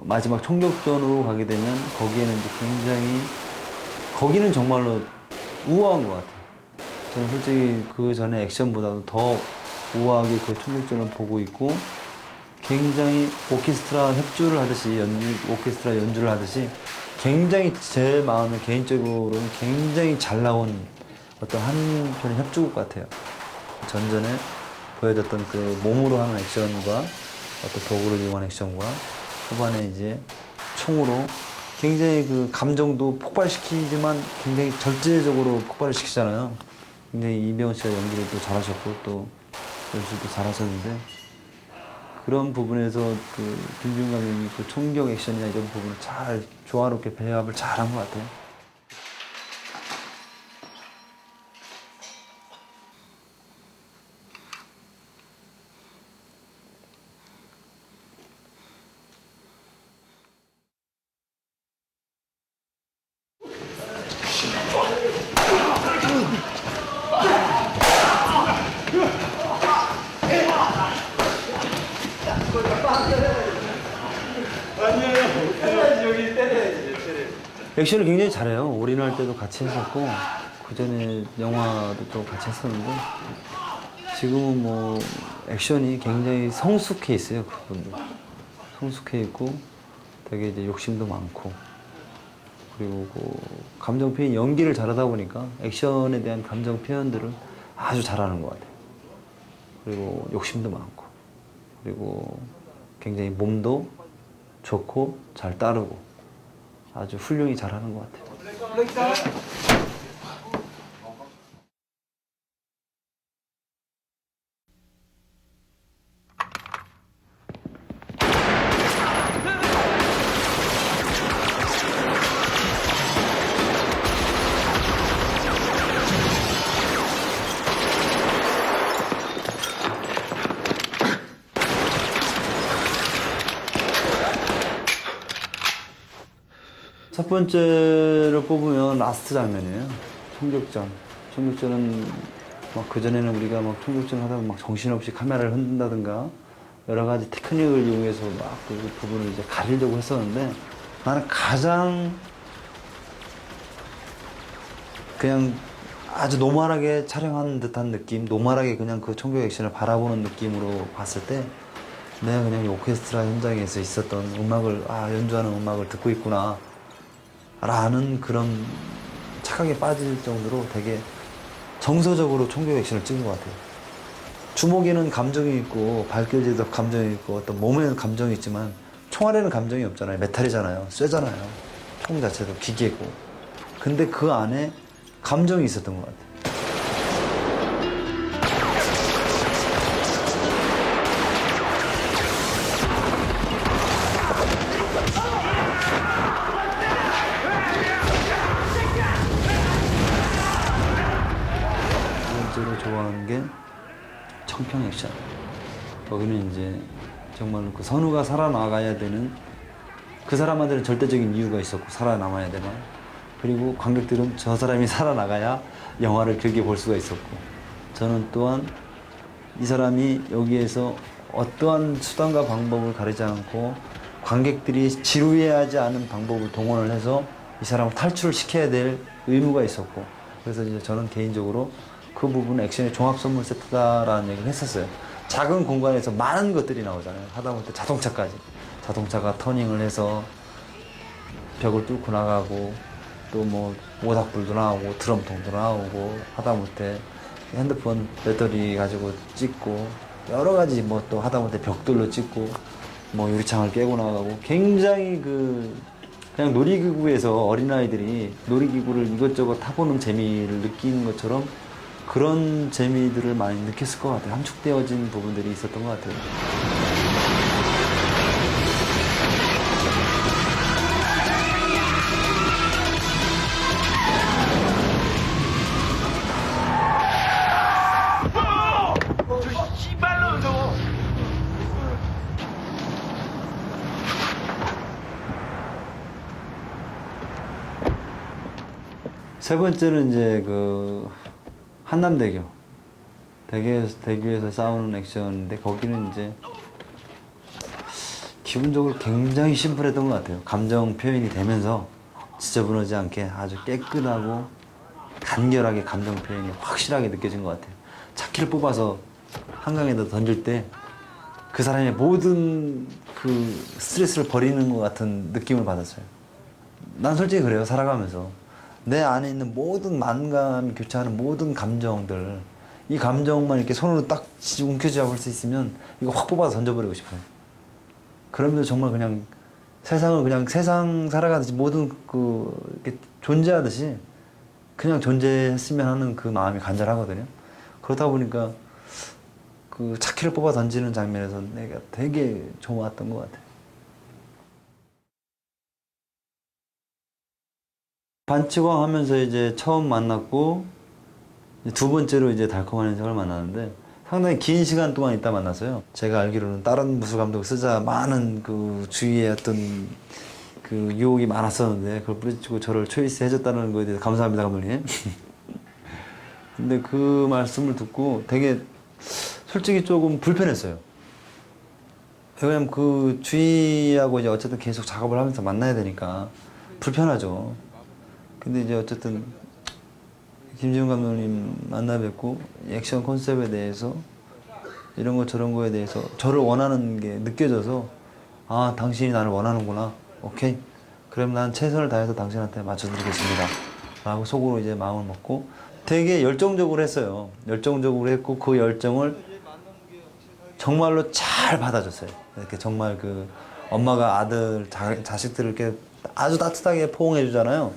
마지막 총격전으로 가게 되면 거기에는 이제 굉장히, 거기는 정말로 우아한 것 같아요. 저는 솔직히 그 전에 액션보다도 더 우아하게 그 총격전을 보고 있고, 굉장히 오케스트라 협주를 하듯이, 오케스트라 연주를 하듯이 굉장히 제 마음에 개인적으로는 굉장히 잘 나온 어떤 한편의 협주곡 같아요. 전전에 보여줬던 그 몸으로 하는 액션과 어떤 도구를 이용한 액션과 후반에 이제 총으로 굉장히 그 감정도 폭발시키지만 굉장히 절제적으로 폭발을 시키잖아요. 굉장히 이병헌 씨가 연기를 또 잘하셨고 또 연출도 잘하셨는데, 그런 부분에서 그 김지훈 감독님이 그 총격 액션이나 이런 부분을 잘 조화롭게 배합을 잘한 것 같아요. 액션을 굉장히 잘해요. 올인할 때도 같이 했었고, 그 전에 영화도 또 같이 했었는데, 지금은 뭐 액션이 굉장히 성숙해 있어요. 그분도 성숙해 있고 되게 이제 욕심도 많고, 그리고 그 감정 표현, 연기를 잘하다 보니까 액션에 대한 감정 표현들을 아주 잘하는 것 같아요. 그리고 욕심도 많고, 그리고 굉장히 몸도 좋고 잘 따르고 아주 훌륭히 잘하는 것 같아요. 첫 번째를 뽑으면 라스트 장면이에요. 총격전. 총격전은 막 그전에는 우리가 막 총격전을 하다 보면 막 정신없이 카메라를 흔든다든가 여러 가지 테크닉을 이용해서 막 그 부분을 이제 가리려고 했었는데, 나는 가장 그냥 아주 노멀하게 촬영한 듯한 느낌, 노멀하게 그냥 그 총격 액션을 바라보는 느낌으로 봤을 때, 내가 그냥 이 오케스트라 현장에서 있었던 음악을, 연주하는 음악을 듣고 있구나 라는 그런 착각에 빠질 정도로 되게 정서적으로 총격 액션을 찍은 것 같아요. 주먹에는 감정이 있고 발길에도 감정이 있고 어떤 몸에는 감정이 있지만 총알에는 감정이 없잖아요. 메탈이잖아요. 쇠잖아요. 총 자체도 기계고. 근데 그 안에 감정이 있었던 것 같아요. 좋아하는 게 청평 액션. 거기는 이제 정말 그 선우가 살아나가야 되는, 그 사람한테는 절대적인 이유가 있었고 살아남아야 되는, 그리고 관객들은 저 사람이 살아나가야 영화를 길게 볼 수가 있었고, 저는 또한 이 사람이 여기에서 어떠한 수단과 방법을 가리지 않고 관객들이 지루해하지 않은 방법을 동원을 해서 이 사람을 탈출을 시켜야 될 의무가 있었고, 그래서 이제 저는 개인적으로 그 부분 액션의 종합 선물 세트다라는 얘기를 했었어요. 작은 공간에서 많은 것들이 나오잖아요. 하다못해 자동차까지. 자동차가 터닝을 해서 벽을 뚫고 나가고, 또 뭐 모닥불도 나오고 드럼통도 나오고, 하다못해 핸드폰 배터리 가지고 찍고, 여러 가지 뭐 또 하다못해 벽돌로 찍고, 뭐 유리창을 깨고 나가고, 굉장히 그냥 놀이기구에서 어린아이들이 놀이기구를 이것저것 타보는 재미를 느끼는 것처럼 그런 재미들을 많이 느꼈을 것 같아요. 함축되어진 부분들이 있었던 것 같아요. 세 번째는 이제 한남대교. 대교에서 싸우는 액션인데, 거기는 이제 기본적으로 굉장히 심플했던 것 같아요. 감정 표현이 되면서 지저분하지 않게 아주 깨끗하고 간결하게 감정 표현이 확실하게 느껴진 것 같아요. 차키를 뽑아서 한강에다 던질 때 그 사람의 모든 스트레스를 버리는 것 같은 느낌을 받았어요. 난 솔직히 그래요. 살아가면서 내 안에 있는 모든 만감이 교차하는 모든 감정들, 이 감정만 이렇게 손으로 딱 움켜쥐어 수 있으면 이거 확 뽑아서 던져버리고 싶어요. 그러면서 정말 그냥 세상을 그냥 세상 살아가듯이 모든 이렇게 존재하듯이 그냥 존재했으면 하는 그 마음이 간절하거든요. 그러다 보니까 차키를 뽑아 던지는 장면에서 내가 되게 좋았던 것 같아요. 반치광 하면서 이제 처음 만났고, 두 번째로 이제 달콤한 인생을 만났는데, 상당히 긴 시간 동안 있다 만났어요. 제가 알기로는 다른 무술 감독 쓰자 많은 주위에 어떤 유혹이 많았었는데, 그걸 뿌리치고 저를 초이스 해줬다는 거에 대해서 감사합니다, 감독님. 근데 그 말씀을 듣고 되게 솔직히 조금 불편했어요. 왜냐면 주위하고 이제 어쨌든 계속 작업을 하면서 만나야 되니까 불편하죠. 근데 이제 어쨌든 김지훈 감독님 만나 뵙고 액션 컨셉에 대해서 이런 거 저런 거에 대해서 저를 원하는 게 느껴져서, 아, 당신이 나를 원하는구나. 오케이. 그럼 난 최선을 다해서 당신한테 맞춰드리겠습니다. 라고 속으로 이제 마음을 먹고 되게 열정적으로 했어요. 열정적으로 했고, 그 열정을 정말로 잘 받아줬어요. 이렇게 정말 엄마가 아들, 자식들을 이렇게 아주 따뜻하게 포옹해 주잖아요.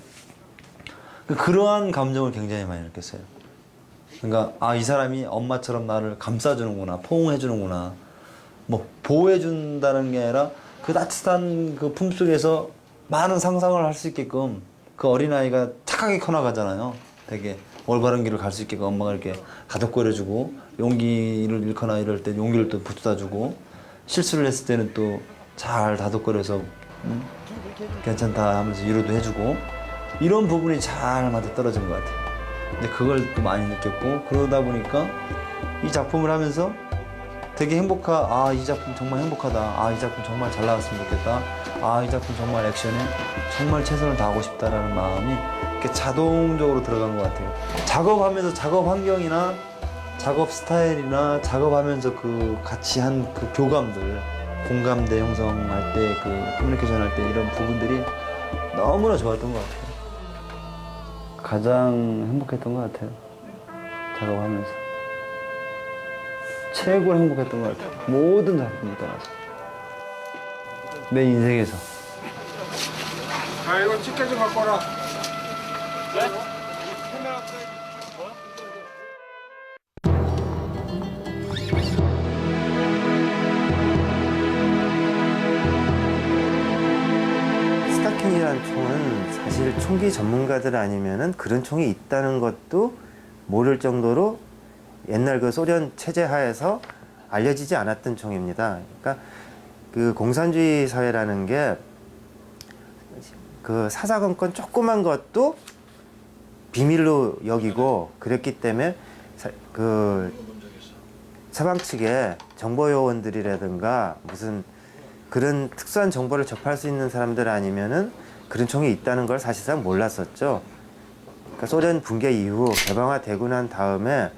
그러한 감정을 굉장히 많이 느꼈어요. 그러니까, 이 사람이 엄마처럼 나를 감싸주는구나, 포옹해 주는구나, 뭐 보호해 준다는 게 아니라 그 따뜻한 품속에서 많은 상상을 할 수 있게끔 그 어린아이가 착하게 커나가잖아요. 되게 올바른 길을 갈 수 있게끔 엄마가 이렇게 다독거려주고, 용기를 잃거나 이럴 때 용기를 또 붙여주고, 실수를 했을 때는 또 잘 다독거려서 괜찮다 하면서 위로도 해주고, 이런 부분이 잘 맞아떨어진 것 같아요. 근데 그걸 또 많이 느꼈고, 그러다 보니까 이 작품을 하면서 되게 이 작품 정말 행복하다. 이 작품 정말 잘 나왔으면 좋겠다. 이 작품 정말 액션에 정말 최선을 다하고 싶다라는 마음이 이렇게 자동적으로 들어간 것 같아요. 작업하면서 작업 환경이나 작업 스타일이나 작업하면서 같이 한 교감들, 공감대 형성할 때, 커뮤니케이션 할 때 이런 부분들이 너무나 좋았던 것 같아요. 가장 행복했던 것 같아요. 작업하면서. 최고로 행복했던 것 같아요. 모든 작품을 떠나서. 내 인생에서. 이거 티켓 좀 갖고 와라. 스타킹이라는 총은 사실 총기 전문가들 아니면은 그런 총이 있다는 것도 모를 정도로 옛날 소련 체제 하에서 알려지지 않았던 총입니다. 그러니까 공산주의 사회라는 게 그 사사건건 조그만 것도 비밀로 여기고 그랬기 때문에 그 서방 측에 정보 요원들이라든가 무슨 그런 특수한 정보를 접할 수 있는 사람들 아니면은 그런 총이 있다는 걸 사실상 몰랐었죠. 그러니까 소련 붕괴 이후 개방화되고 난 다음에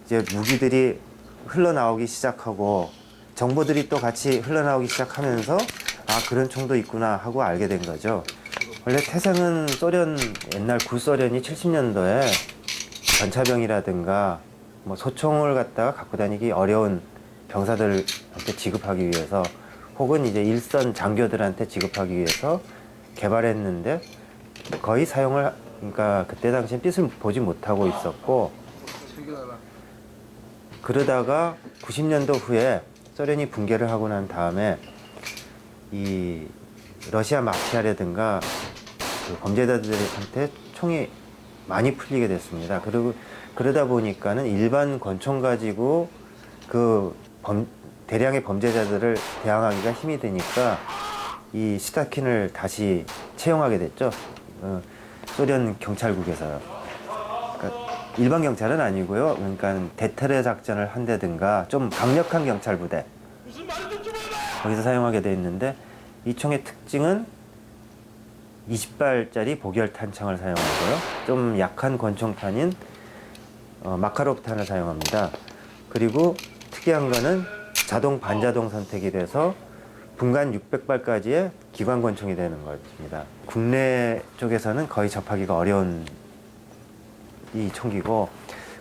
이제 무기들이 흘러나오기 시작하고 정보들이 또 같이 흘러나오기 시작하면서 아 그런 총도 있구나 하고 알게 된 거죠. 원래 태생은 소련 옛날 구소련이 70년도에 전차병이라든가 뭐 소총을 갖다가 갖고 다니기 어려운 병사들한테 지급하기 위해서 혹은 이제 일선 장교들한테 지급하기 위해서 개발했는데 거의 사용을 그러니까 그때 당시엔 빛을 보지 못하고 있었고 그러다가 90년도 후에 소련이 붕괴를 하고 난 다음에 이 러시아 마피아라든가 그 범죄자들한테 총이 많이 풀리게 됐습니다. 그리고 그러다 보니까는 일반 권총 가지고 그 대량의 범죄자들을 대항하기가 힘이 드니까 이 스타킨을 다시 채용하게 됐죠. 소련 경찰국에서요. 그러니까 일반 경찰은 아니고요. 그러니까 대테러 작전을 한다든가 좀 강력한 경찰 부대 거기서 사용하게 돼 있는데 이 총의 특징은 20발짜리 보결 탄창을 사용하고요. 좀 약한 권총탄인 마카롭탄을 사용합니다. 그리고 특이한 거는 자동 반자동 선택이 돼서 분간 600발까지의 기관 권총이 되는 것입니다. 국내 쪽에서는 거의 접하기가 어려운 이 총기고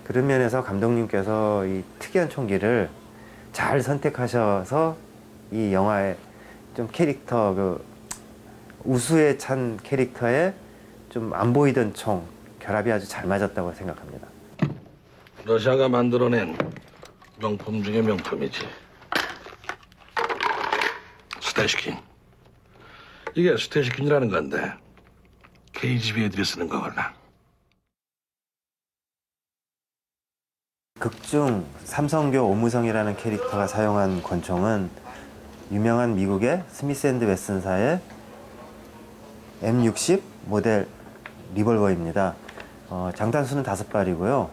그런 면에서 감독님께서 이 특이한 총기를 잘 선택하셔서 이 영화의 좀 캐릭터 그 우수에 찬 캐릭터에 좀 안 보이던 총 결합이 아주 잘 맞았다고 생각합니다. 러시아가 만들어낸 명품 중에 명품이지. 스테시킨. 이게 스테시킨이라는 건데 KGB 애들이 쓰는 거구나. 극중 삼성교 오무성이라는 캐릭터가 사용한 권총은 유명한 미국의 스미스 앤드 웨슨사의 M60 모델 리볼버입니다. 장탄수는 5발이고요.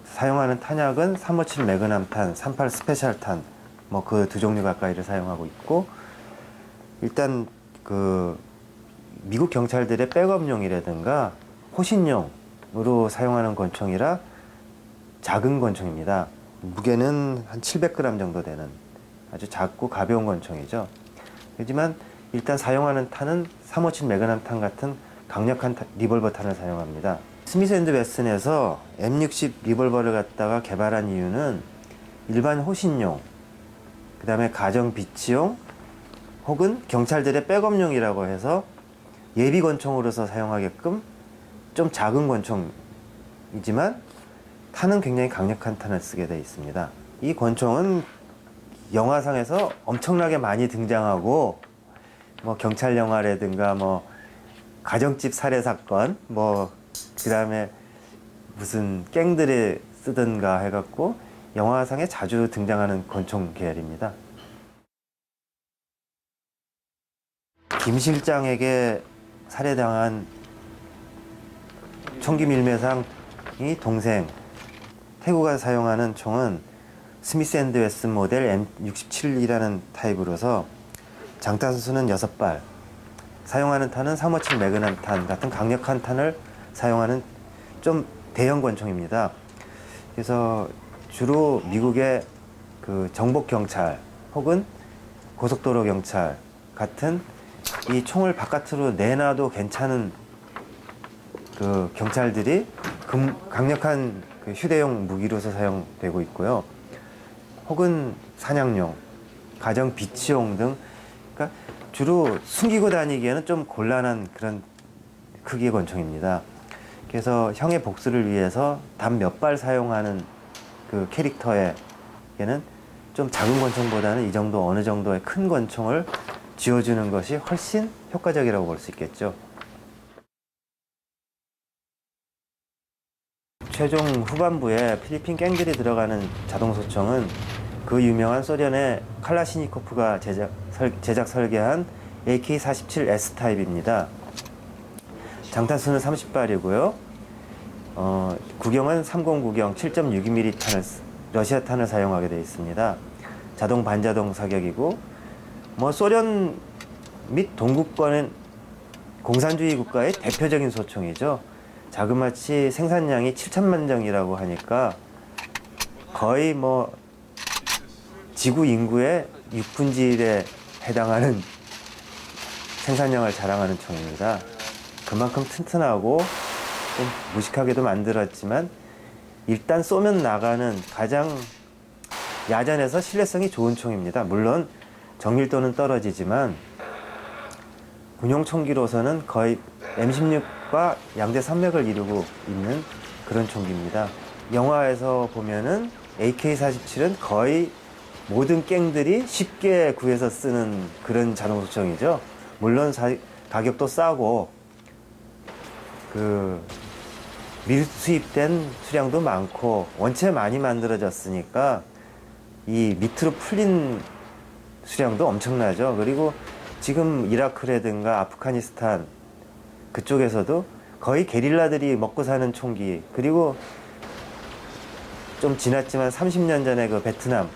사용하는 탄약은 357 매그넘탄, 38 스페셜탄 뭐 그 두 종류 가까이를 사용하고 있고 일단 그 미국 경찰들의 백업용이라든가 호신용으로 사용하는 권총이라 작은 권총입니다. 무게는 한 700g 정도 되는 아주 작고 가벼운 권총이죠. 하지만 일단 사용하는 탄은 357 매그넘탄 같은 강력한 리볼버 탄을 사용합니다. 스미스 앤드 웨슨에서 M60 리볼버를 갖다가 개발한 이유는 일반 호신용, 그 다음에 가정 비치용, 혹은 경찰들의 백업용이라고 해서 예비 권총으로서 사용하게끔 좀 작은 권총이지만 탄은 굉장히 강력한 탄을 쓰게 되어 있습니다. 이 권총은 영화상에서 엄청나게 많이 등장하고 뭐 경찰 영화라든가 뭐 가정집 살해 사건 뭐 그다음에 무슨 갱들이 쓰든가 해갖고 영화상에 자주 등장하는 권총 계열입니다. 김 실장에게 살해당한 총기 밀매상이 동생 태구가 사용하는 총은 스미스 앤드 웨슨 모델 M67이라는 타입으로서 장탄수는 6발, 사용하는 탄은 357 매그넘탄 같은 강력한 탄을 사용하는 좀 대형 권총입니다. 그래서 주로 미국의 그 정복 경찰 혹은 고속도로 경찰 같은 이 총을 바깥으로 내놔도 괜찮은 그 경찰들이 강력한 그 휴대용 무기로서 사용되고 있고요. 혹은 사냥용, 가정 비치용 등 그러니까 주로 숨기고 다니기에는 좀 곤란한 그런 크기의 권총입니다. 그래서 형의 복수를 위해서 단 몇 발 사용하는 그 캐릭터에게는 좀 작은 권총보다는 이 정도 어느 정도의 큰 권총을 쥐어주는 것이 훨씬 효과적이라고 볼 수 있겠죠. 최종 후반부에 필리핀 갱들이 들어가는 자동소총은 그 유명한 소련의 칼라시니코프가 제작 설계한 AK-47 S타입입니다. 장탄수는 30발이고요. 구경은 30 구경 7.62mm 탄을 러시아 탄을 사용하게 되어 있습니다. 자동 반자동 사격이고 뭐 소련 및 동구권은 공산주의 국가의 대표적인 소총이죠. 자그마치 생산량이 7천만 정이라고 하니까 거의 뭐 지구 인구의 6분질에 해당하는 생산량을 자랑하는 총입니다. 그만큼 튼튼하고 좀 무식하게도 만들었지만 일단 쏘면 나가는 가장 야전에서 신뢰성이 좋은 총입니다. 물론 정밀도는 떨어지지만 군용 총기로서는 거의 M16과 양대 산맥을 이루고 있는 그런 총기입니다. 영화에서 보면은 AK-47은 거의 모든 갱들이 쉽게 구해서 쓰는 그런 자동소총이죠. 물론 가격도 싸고 밀수입된 수량도 많고 원체 많이 만들어졌으니까 이 밑으로 풀린 수량도 엄청나죠. 그리고 지금 이라크라든가 아프가니스탄 그쪽에서도 거의 게릴라들이 먹고 사는 총기, 그리고 좀 지났지만 30년 전에 그 베트남,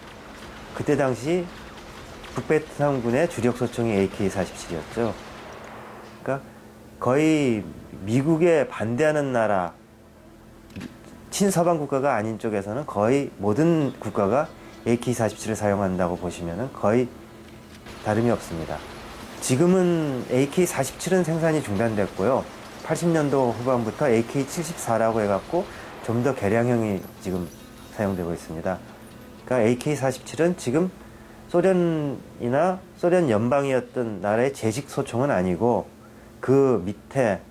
그때 당시 북베트남군의 주력 소총이 AK-47이었죠. 그러니까 거의 미국에 반대하는 나라, 친서방 국가가 아닌 쪽에서는 거의 모든 국가가 AK-47을 사용한다고 보시면 거의 다름이 없습니다. 지금은 AK-47은 생산이 중단됐고요. 80년도 후반부터 AK-74라고 해갖고 좀 더 개량형이 지금 사용되고 있습니다. 그러니까 AK-47은 지금 소련이나 소련 연방이었던 나라의 제식 소총은 아니고 그 밑에,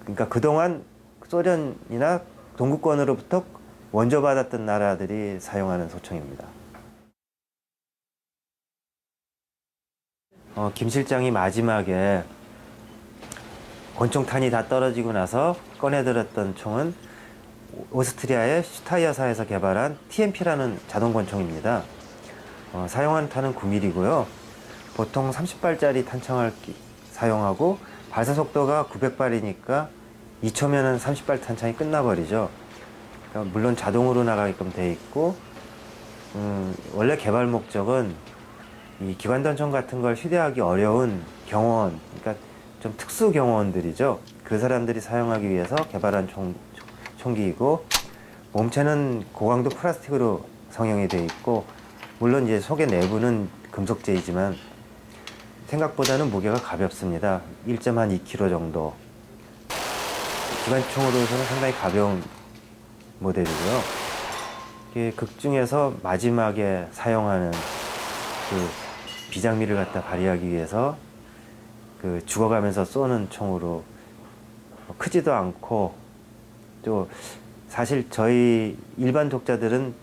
그러니까 그동안 소련이나 동구권으로부터 원조받았던 나라들이 사용하는 소총입니다. 김 실장이 마지막에 권총탄이 다 떨어지고 나서 꺼내들었던 총은 오스트리아의 슈타이어사에서 개발한 TMP라는 자동권총입니다. 사용한 탄은 9mm고요. 보통 30발짜리 탄창을 사용하고 발사속도가 900발이니까 2초면은 30발 탄창이 끝나버리죠. 그러니까 물론 자동으로 나가게끔 되어 있고, 원래 개발 목적은 이 기관단총 같은 걸 휴대하기 어려운 경호원, 그러니까 좀 특수 경호원들이죠. 그 사람들이 사용하기 위해서 개발한 총기이고, 몸체는 고강도 플라스틱으로 성형이 되어 있고, 물론 이제 속의 내부는 금속재이지만 생각보다는 무게가 가볍습니다. 1.2kg 정도. 기관총으로서는 상당히 가벼운 모델이고요. 이게 극 중에서 마지막에 사용하는 그 비장미를 갖다 발휘하기 위해서 그 죽어가면서 쏘는 총으로 크지도 않고, 또 사실 저희 일반 독자들은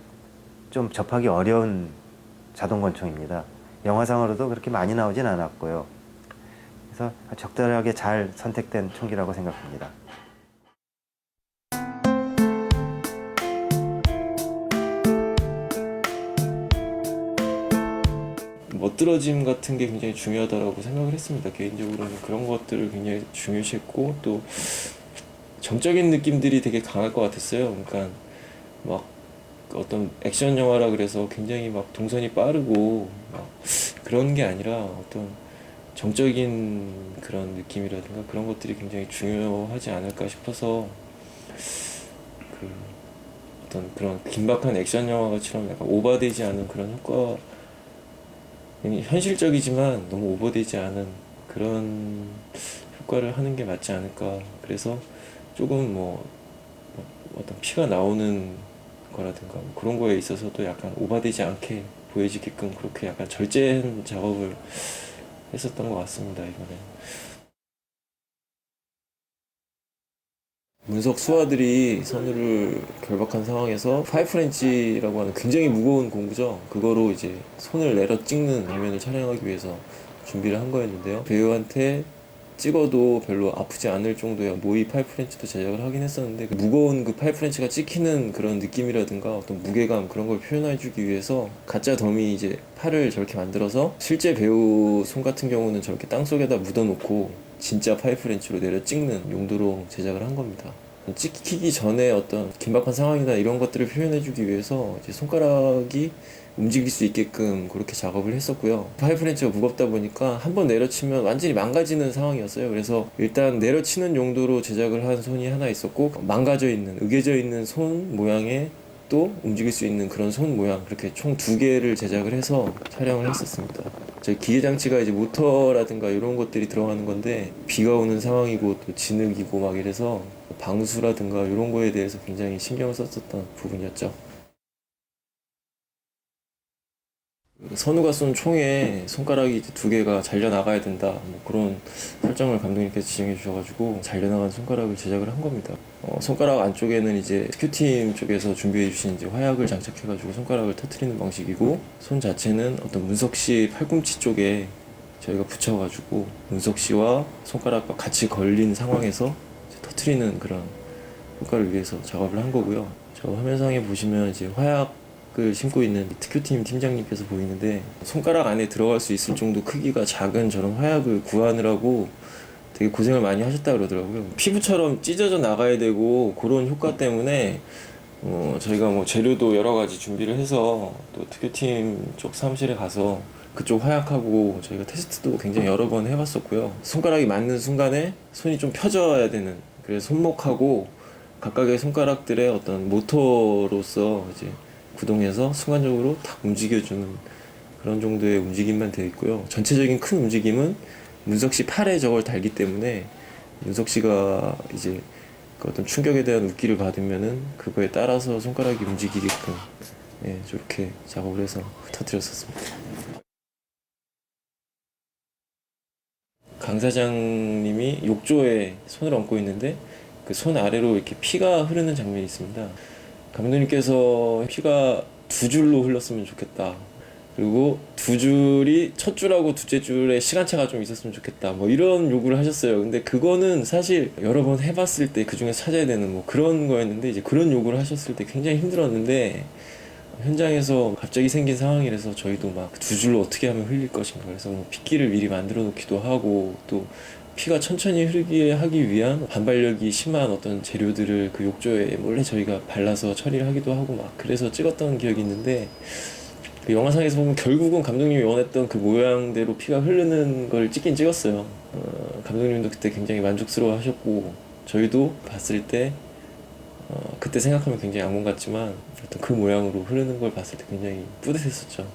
좀 접하기 어려운 자동권총입니다. 영화상으로도 그렇게 많이 나오진 않았고요. 그래서 적절하게 잘 선택된 총기라고 생각합니다. 멋들어짐 같은 게 굉장히 중요하다고 생각을 했습니다. 개인적으로는 그런 것들을 굉장히 중요시했고, 또 정적인 느낌들이 되게 강할 것 같았어요. 그러니까 막 어떤 액션 영화라 그래서 굉장히 막 동선이 빠르고 막 그런 게 아니라 어떤 정적인 그런 느낌이라든가 그런 것들이 굉장히 중요하지 않을까 싶어서, 그 어떤 그런 긴박한 액션 영화처럼 약간 오버되지 않은 그런 효과, 현실적이지만 너무 오버되지 않은 그런 효과를 하는 게 맞지 않을까. 그래서 조금 뭐 어떤 피가 나오는 거라든가 뭐 그런 거에 있어서도 약간 오버되지 않게 보여지게끔 그렇게 약간 절제한 작업을 했었던 것 같습니다, 이번에. 문석 수하들이 선우를 결박한 상황에서 5프렌치라고 하는 굉장히 무거운 공구죠. 그거로 이제 손을 내려 찍는 장면을 촬영하기 위해서 준비를 한 거였는데요. 배우한테 찍어도 별로 아프지 않을 정도의 모의 5프렌치도 제작을 하긴 했었는데, 그 무거운 그 5프렌치가 찍히는 그런 느낌이라든가 어떤 무게감, 그런 걸 표현해주기 위해서 가짜 더미 이제 팔을 저렇게 만들어서 실제 배우 손 같은 경우는 저렇게 땅속에다 묻어놓고 진짜 파이프렌치로 내려 찍는 용도로 제작을 한 겁니다. 찍히기 전에 어떤 긴박한 상황이나 이런 것들을 표현해주기 위해서 이제 손가락이 움직일 수 있게끔 그렇게 작업을 했었고요. 파이프렌치가 무겁다 보니까 한번 내려치면 완전히 망가지는 상황이었어요. 그래서 일단 내려치는 용도로 제작을 한 손이 하나 있었고, 망가져 있는, 으개져 있는 손 모양의 또 움직일 수 있는 그런 손 모양, 그렇게 총 2개를 제작을 해서 촬영을 했었습니다. 저희 기계 장치가 이제 모터라든가 이런 것들이 들어가는 건데, 비가 오는 상황이고 또 진흙이고 막 이래서 방수라든가 이런 거에 대해서 굉장히 신경을 썼었던 부분이었죠. 선우가 쏜 총에 손가락이 2개가 잘려 나가야 된다, 뭐 그런 설정을 감독님께서 지정해 주셔가지고 잘려 나간 손가락을 제작을 한 겁니다. 손가락 안쪽에는 이제 큐팀 쪽에서 준비해 주신 이제 화약을 장착해가지고 손가락을 터트리는 방식이고, 손 자체는 어떤 문석 씨 팔꿈치 쪽에 저희가 붙여가지고 문석 씨와 손가락과 같이 걸린 상황에서 터트리는 그런 효과를 위해서 작업을 한 거고요. 저 화면상에 보시면 이제 화약을 심고 있는 특효팀 팀장님께서 보이는데, 손가락 안에 들어갈 수 있을 정도 크기가 작은 저런 화약을 구하느라고 되게 고생을 많이 하셨다 그러더라고요. 피부처럼 찢어져 나가야 되고, 그런 효과 때문에 저희가 뭐 재료도 여러 가지 준비를 해서 또 특효팀 쪽 사무실에 가서 그쪽 화약하고 저희가 테스트도 굉장히 여러 번 해봤었고요. 손가락이 맞는 순간에 손이 좀 펴져야 되는, 그래서 손목하고 각각의 손가락들의 어떤 모터로서 이제 구동해서 순간적으로 탁 움직여주는 그런 정도의 움직임만 되어 있고요. 전체적인 큰 움직임은 문석 씨 팔에 저걸 달기 때문에 문석 씨가 이제 그 어떤 충격에 대한 웃기를 받으면은 그거에 따라서 손가락이 움직이게끔 저렇게 작업을 해서 터뜨렸었습니다. 강 사장님이 욕조에 손을 얹고 있는데 그 손 아래로 이렇게 피가 흐르는 장면이 있습니다. 감독님께서 피가 2줄로 흘렀으면 좋겠다. 그리고 2줄이 첫 줄하고 둘째 줄에 시간차가 좀 있었으면 좋겠다. 뭐 이런 요구를 하셨어요. 근데 그거는 사실 여러 번 해봤을 때 그중에 찾아야 되는 뭐 그런 거였는데, 이제 그런 요구를 하셨을 때 굉장히 힘들었는데, 현장에서 갑자기 생긴 상황이라서 저희도 막 2줄로 어떻게 하면 흘릴 것인가, 그래서 뭐 핏기를 미리 만들어 놓기도 하고, 또 피가 천천히 흐르게 하기 위한 반발력이 심한 어떤 재료들을 그 욕조에 몰래 저희가 발라서 처리를 하기도 하고 막 그래서 찍었던 기억이 있는데, 그 영화상에서 보면 결국은 감독님이 원했던 그 모양대로 피가 흐르는 걸 찍긴 찍었어요. 감독님도 그때 굉장히 만족스러워 하셨고, 저희도 봤을 때 그때 생각하면 굉장히 악몽 같지만 어떤 그 모양으로 흐르는 걸 봤을 때 굉장히 뿌듯했었죠.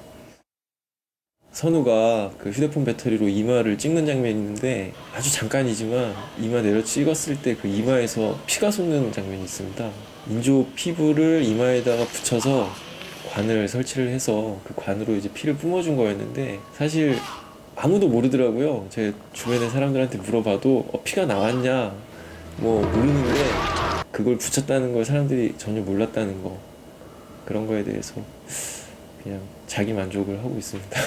선우가 그 휴대폰 배터리로 이마를 찍는 장면이 있는데, 아주 잠깐이지만 이마 내려 찍었을 때 그 이마에서 피가 솟는 장면이 있습니다. 인조 피부를 이마에다가 붙여서 관을 설치를 해서 그 관으로 이제 피를 뿜어준 거였는데, 사실 아무도 모르더라고요. 제 주변의 사람들한테 물어봐도 피가 나왔냐 뭐 모르는데, 그걸 붙였다는 걸 사람들이 전혀 몰랐다는 거, 그런 거에 대해서 그냥 자기 만족을 하고 있습니다.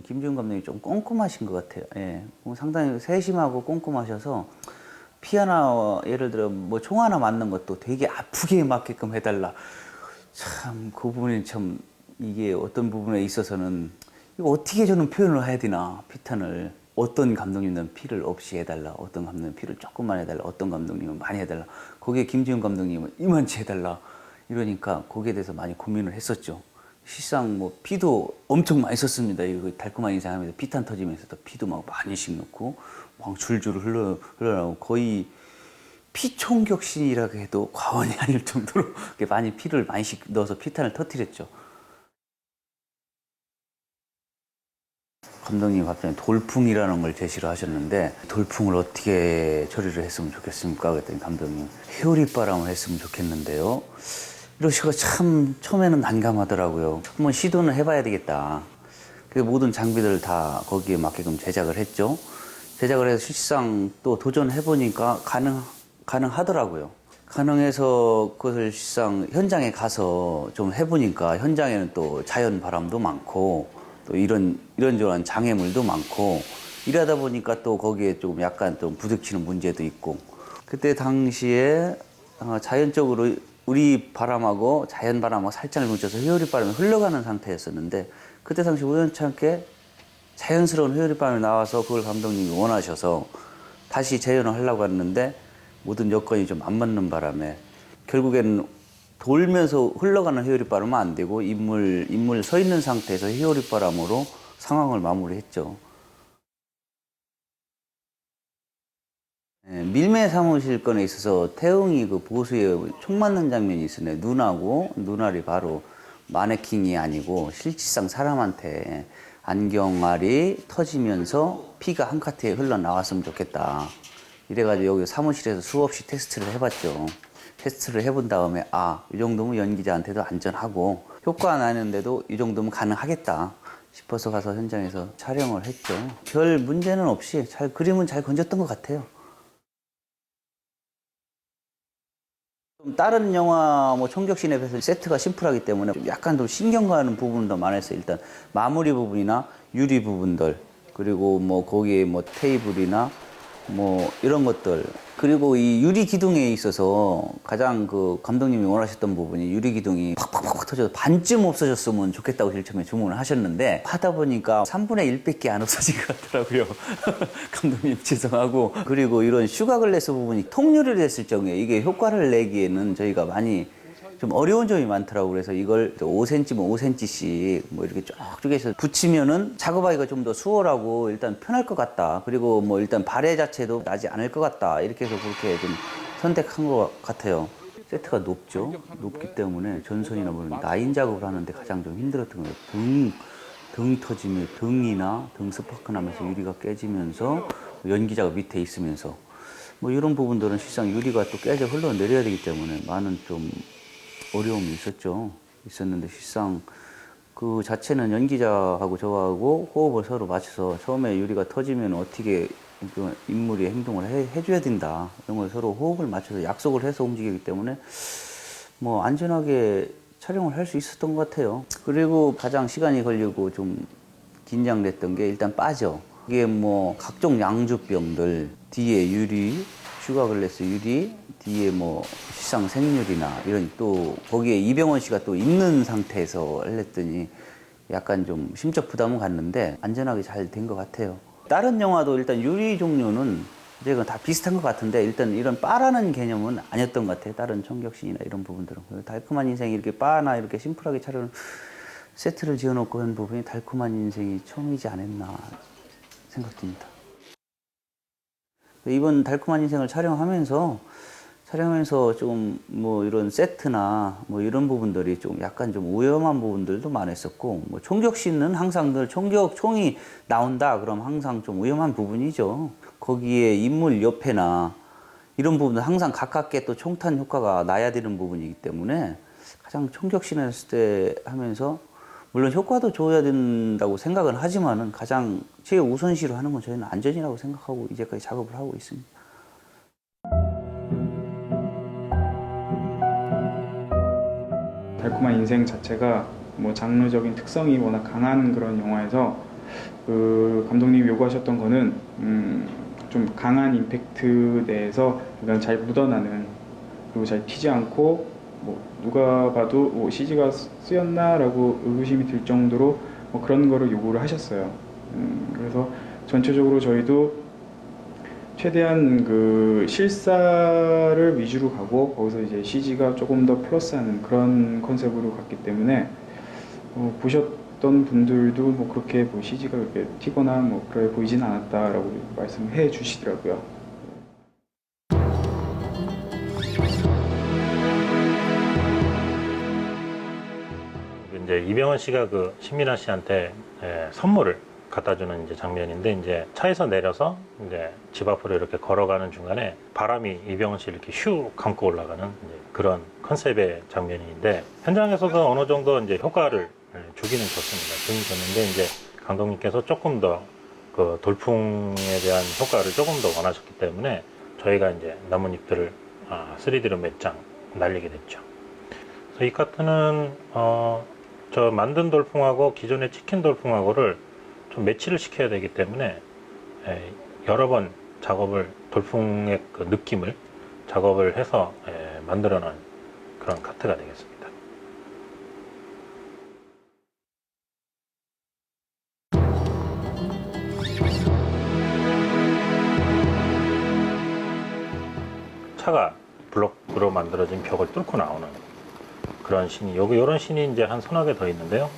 김지훈 감독님이 좀 꼼꼼하신 것 같아요. 예. 상당히 세심하고 꼼꼼하셔서 피 하나, 예를 들어 뭐 총 하나 맞는 것도 되게 아프게 맞게끔 해달라. 참 그 부분이 참, 이게 어떤 부분에 있어서는 이거 어떻게 저는 표현을 해야 되나, 피탄을. 어떤 감독님은 피를 없이 해달라, 어떤 감독님은 피를 조금만 해달라, 어떤 감독님은 많이 해달라, 거기에 김지훈 감독님은 이만치 해달라, 이러니까 거기에 대해서 많이 고민을 했었죠. 실상 뭐 피도 엄청 많이 썼습니다. 이거 달콤한 인상하면서 피탄 터지면서도 피도 막 많이씩 넣고 막 줄줄 흘러나오고, 거의 피총격신이라고 해도 과언이 아닐 정도로 많이 피를 많이씩 넣어서 피탄을 터뜨렸죠. 감독님이 갑자기 돌풍이라는 걸 제시를 하셨는데, 돌풍을 어떻게 처리를 했으면 좋겠습니까? 그랬더니 감독님, 회오리바람을 했으면 좋겠는데요. 이러시고 참 처음에는 난감하더라고요. 한번 시도는 해봐야 되겠다. 그래서 모든 장비들을 다 거기에 맞게끔 제작을 했죠. 제작을 해서 실상 또 도전해보니까 가능하더라고요. 가능해서 그것을 실상 현장에 가서 좀 해보니까, 현장에는 또 자연 바람도 많고 또 이런저런 장애물도 많고, 이러다 보니까 또 거기에 좀 약간 좀 부딪히는 문제도 있고, 그때 당시에 자연적으로 우리 바람하고 자연 바람하고 살짝 뭉쳐서 회오리 바람이 흘러가는 상태였었는데 그때 당시 우연찮게 자연스러운 회오리 바람이 나와서 그걸 감독님이 원하셔서 다시 재현을 하려고 했는데 모든 여건이 좀 안 맞는 바람에 결국에는 돌면서 흘러가는 회오리 바람은 안 되고 인물 서 있는 상태에서 회오리 바람으로 상황을 마무리했죠. 밀매 사무실 건에 있어서 태웅이 그 보수에 총 맞는 장면이 있으네. 눈하고 눈알이 바로 마네킹이 아니고 실질상 사람한테 안경알이 터지면서 피가 한 카트에 흘러나왔으면 좋겠다. 이래가지고 여기 사무실에서 수없이 테스트를 해봤죠. 테스트를 해본 다음에 이 정도면 연기자한테도 안전하고 효과 나는데도 이 정도면 가능하겠다 싶어서 가서 현장에서 촬영을 했죠. 별 문제는 없이 그림은 잘 건졌던 것 같아요. 다른 영화 총격신에 비해서 세트가 심플하기 때문에 약간 좀 신경 가는 부분은 더 많았어요. 일단 마무리 부분이나 유리 부분들, 그리고 거기에 테이블이나 이런 것들, 그리고 이 유리 기둥에 있어서 가장 그 감독님이 원하셨던 부분이 유리 기둥이 팍팍팍 터져서 반쯤 없어졌으면 좋겠다고 제일 처음에 주문을 하셨는데 하다 보니까 3분의 1밖에 안 없어진 것 같더라고요. 감독님 죄송하고. 그리고 이런 슈가글래스 부분이 통유리를 했을 경우에 이게 효과를 내기에는 저희가 많이 좀 어려운 점이 많더라고요. 그래서 이걸 5cm면 5cm씩 이렇게 쭉 해서 붙이면은 작업하기가 좀 더 수월하고 일단 편할 것 같다. 그리고 일단 발해 자체도 나지 않을 것 같다. 이렇게 해서 그렇게 좀 선택한 것 같아요. 세트가 높죠. 높기 때문에 전선이나 라인 작업을 하는데 가장 좀 힘들었던 거예요. 등이 터지면 등이나 등 스파크 나면서 유리가 깨지면서 연기자가 밑에 있으면서 이런 부분들은 실상 유리가 또 깨져 흘러내려야 되기 때문에 많은 좀 어려움이 있었는데 실상 그 자체는 연기자하고 저하고 호흡을 서로 맞춰서 처음에 유리가 터지면 어떻게 인물이 행동을 해줘야 된다 이런 걸 서로 호흡을 맞춰서 약속을 해서 움직이기 때문에 안전하게 촬영을 할 수 있었던 것 같아요. 그리고 가장 시간이 걸리고 좀 긴장됐던 게 일단 빠져. 이게 각종 양주병들 뒤에 유리, 슈가글래스 유리, 뒤에 시상 생유리나 이런 또 거기에 이병헌 씨가 또 있는 상태에서 했더니 약간 좀 심적 부담은 갔는데 안전하게 잘 된 것 같아요. 다른 영화도 일단 유리 종류는 이제 다 비슷한 것 같은데 일단 이런 바라는 개념은 아니었던 것 같아요. 다른 총격신이나 이런 부분들은. 달콤한 인생이 이렇게 바나 이렇게 심플하게 촬영 세트를 지어놓고 한 부분이 달콤한 인생이 처음이지 않았나 생각됩니다. 이번 달콤한 인생을 촬영하면서 좀 이런 세트나 이런 부분들이 좀 약간 좀 위험한 부분들도 많았었고 총격신은 항상 늘 총이 나온다 그럼 항상 좀 위험한 부분이죠. 거기에 인물 옆에나 이런 부분은 항상 가깝게 또 총탄 효과가 나야 되는 부분이기 때문에 가장 총격신을 했을 때 하면서 물론 효과도 줘야 된다고 생각은 하지만은 가장 최우선시로 하는 건 저희는 안전이라고 생각하고 이제까지 작업을 하고 있습니다. 달콤한 인생 자체가 장르적인 특성이 워낙 강한 그런 영화에서 그 감독님이 요구하셨던 거는 좀 강한 임팩트 내에서 그냥 잘 묻어나는, 그리고 잘 튀지 않고 누가 봐도 CG가 쓰였나라고 의구심이 들 정도로 그런 거를 요구를 하셨어요. 그래서 전체적으로 저희도 최대한 그 실사를 위주로 가고 거기서 이제 CG가 조금 더 플러스하는 그런 컨셉으로 갔기 때문에 보셨던 분들도 그렇게 CG가 그렇게 튀거나 그래 보이진 않았다라고 말씀해 주시더라고요. 이제 이병헌 씨가 그 신민아 씨한테 선물을 갖다주는 이제 장면인데, 이제 차에서 내려서 이제 집 앞으로 이렇게 걸어가는 중간에 바람이 이병헌 씨를 이렇게 슉 감고 올라가는 이제 그런 컨셉의 장면인데, 현장에서도 어느 정도 이제 효과를 주기는 좋습니다. 줬는데 이제 감독님께서 조금 더 그 돌풍에 대한 효과를 조금 더 원하셨기 때문에 저희가 이제 나뭇잎들을 3D로 몇 장 날리게 됐죠. 그래서 이 카트는 저 만든 돌풍하고 기존의 찍힌 돌풍하고를 좀 매치를 시켜야 되기 때문에 여러 번 작업을, 돌풍의 그 느낌을 작업을 해서 만들어 놓은 그런 카트가 되겠습니다. 차가 블록으로 만들어진 벽을 뚫고 나오는 그런 신이, 요런 신이 이제 한 서너 개 더 있는데요.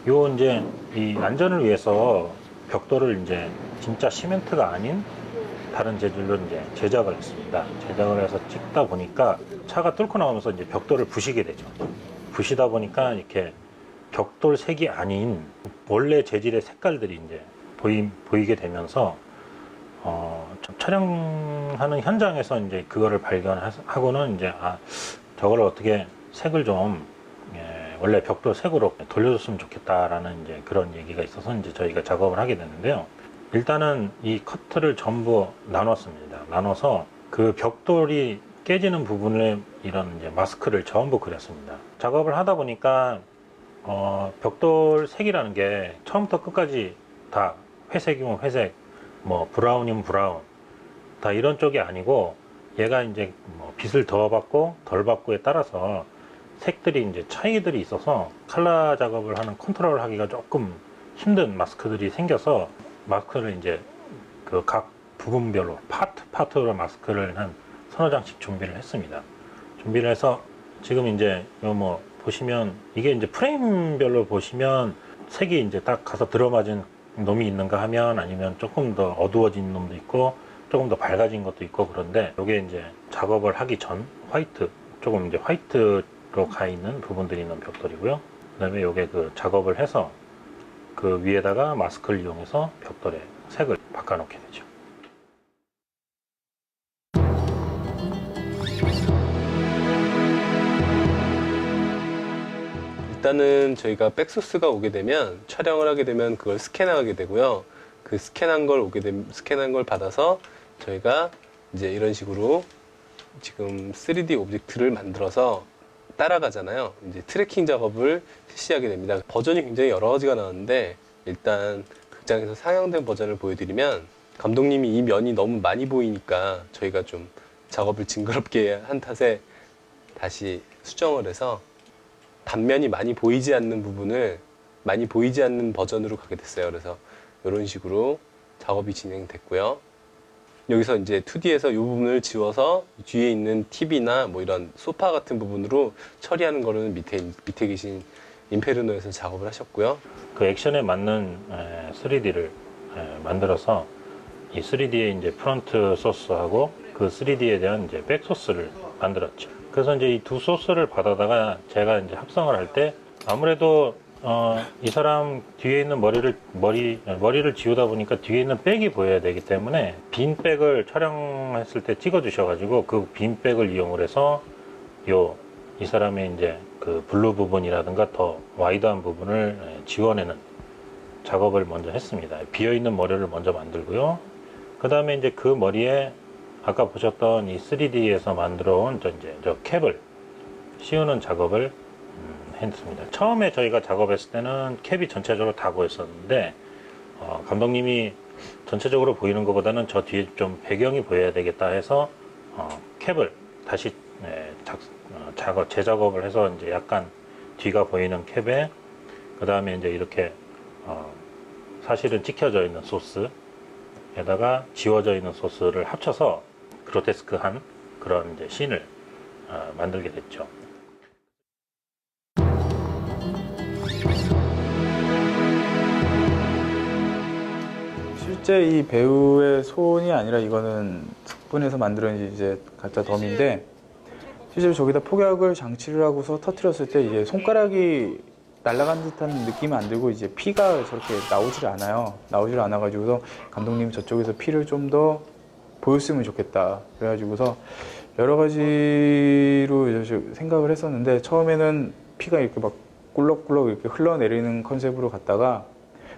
요 이제 이 안전을 위해서 벽돌을 이제 진짜 시멘트가 아닌 다른 재질로 이제 제작을 했습니다. 제작을 해서 찍다 보니까 차가 뚫고 나오면서 이제 벽돌을 부시게 되죠. 부시다 보니까 이렇게 벽돌 색이 아닌 원래 재질의 색깔들이 이제 보이게 되면서 촬영하는 현장에서 이제 그거를 발견하고는 이제 저걸 어떻게 색을 좀 원래 벽돌 색으로 돌려줬으면 좋겠다라는 이제 그런 얘기가 있어서 이제 저희가 작업을 하게 됐는데요. 일단은 이 커트를 전부 나눴습니다. 나눠서 그 벽돌이 깨지는 부분에 이런 이제 마스크를 전부 그렸습니다. 작업을 하다 보니까 벽돌 색이라는 게 처음부터 끝까지 다 회색이면 회색, 뭐 브라운이면 브라운, 다 이런 쪽이 아니고 얘가 이제 뭐 빛을 더 받고 덜 받고에 따라서 색들이 이제 차이들이 있어서 컬러 작업을 하는 컨트롤 하기가 조금 힘든 마스크들이 생겨서 마스크를 이제 그 각 부분별로 파트로 마스크를 한 서너 장씩 준비를 했습니다. 준비를 해서 지금 이제 요 뭐 보시면 이게 이제 프레임별로 보시면 색이 이제 딱 가서 들어맞은 놈이 있는가 하면 아니면 조금 더 어두워진 놈도 있고 조금 더 밝아진 것도 있고 그런데 이게 이제 작업을 하기 전 화이트, 조금 이제 화이트로 가 있는 부분들이 있는 벽돌이고요. 그 다음에 요게 그 작업을 해서 그 위에다가 마스크를 이용해서 벽돌에 색을 바꿔놓게 되죠. 일단은 저희가 백소스가 오게 되면 촬영을 하게 되면 그걸 스캔하게 되고요. 그 스캔한 걸 받아서 저희가 이제 이런 식으로 지금 3D 오브젝트를 만들어서 따라가잖아요. 이제 트래킹 작업을 실시하게 됩니다. 버전이 굉장히 여러 가지가 나왔는데 일단 극장에서 상영된 버전을 보여드리면 감독님이 이 면이 너무 많이 보이니까 저희가 좀 작업을 징그럽게 한 탓에 다시 수정을 해서 단면이 많이 보이지 않는 부분을 많이 보이지 않는 버전으로 가게 됐어요. 그래서 이런 식으로 작업이 진행됐고요. 여기서 이제 2D에서 이 부분을 지워서 뒤에 있는 TV나 뭐 이런 소파 같은 부분으로 처리하는 거는 밑에 계신 인페르노에서 작업을 하셨고요. 그 액션에 맞는 3D를 만들어서 이 3D의 이제 프론트 소스하고 그 3D에 대한 이제 백 소스를 만들었죠. 그래서 이제 이 두 소스를 받아다가 제가 이제 합성을 할 때 아무래도 이 사람 뒤에 있는 머리를 지우다 보니까 뒤에 있는 백이 보여야 되기 때문에 빈 백을 촬영했을 때 찍어 주셔가지고 그 빈 백을 이용을 해서 이 사람의 이제 그 블루 부분이라든가 더 와이드한 부분을 지워내는 작업을 먼저 했습니다. 비어 있는 머리를 먼저 만들고요. 그 다음에 이제 그 머리에 아까 보셨던 이 3D에서 만들어 온 저 캡을 씌우는 작업을 했습니다. 처음에 저희가 작업했을 때는 캡이 전체적으로 다 보였었는데 감독님이 전체적으로 보이는 것보다는 저 뒤에 좀 배경이 보여야 되겠다 해서 캡을 다시 재작업을 해서 이제 약간 뒤가 보이는 캡에 그 다음에 이제 이렇게 사실은 찍혀져 있는 소스에다가 지워져 있는 소스를 합쳐서 그로테스크한 그런 이제 씬을 만들게 됐죠. 실제 이 배우의 손이 아니라 이거는 석분에서 만들어진 이제 가짜 덤인데 실제로 저기다 폭약을 장치를 하고서 터뜨렸을 때 이제 손가락이 날아간 듯한 느낌이 안 들고 이제 피가 저렇게 나오질 않아요. 나오질 않아가지고서 감독님 저쪽에서 피를 좀 더 보였으면 좋겠다. 그래가지고서 여러 가지로 생각을 했었는데 처음에는 피가 이렇게 막 꿀럭꿀럭 이렇게 흘러내리는 컨셉으로 갔다가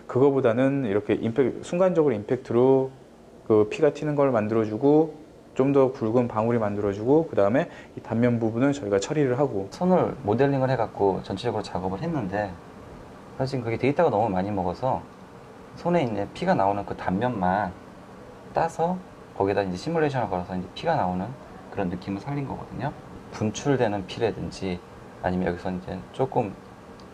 그거보다는 이렇게 순간적으로 임팩트로 그 피가 튀는 걸 만들어주고 좀 더 굵은 방울이 만들어주고 그 다음에 이 단면 부분을 저희가 처리를 하고 손을 모델링을 해갖고 전체적으로 작업을 했는데 사실 그게 데이터가 너무 많이 먹어서 손에 이제 피가 나오는 그 단면만 따서 거기다 이제 시뮬레이션을 걸어서 이제 피가 나오는 그런 느낌을 살린 거거든요. 분출되는 피라든지 아니면 여기서 이제 조금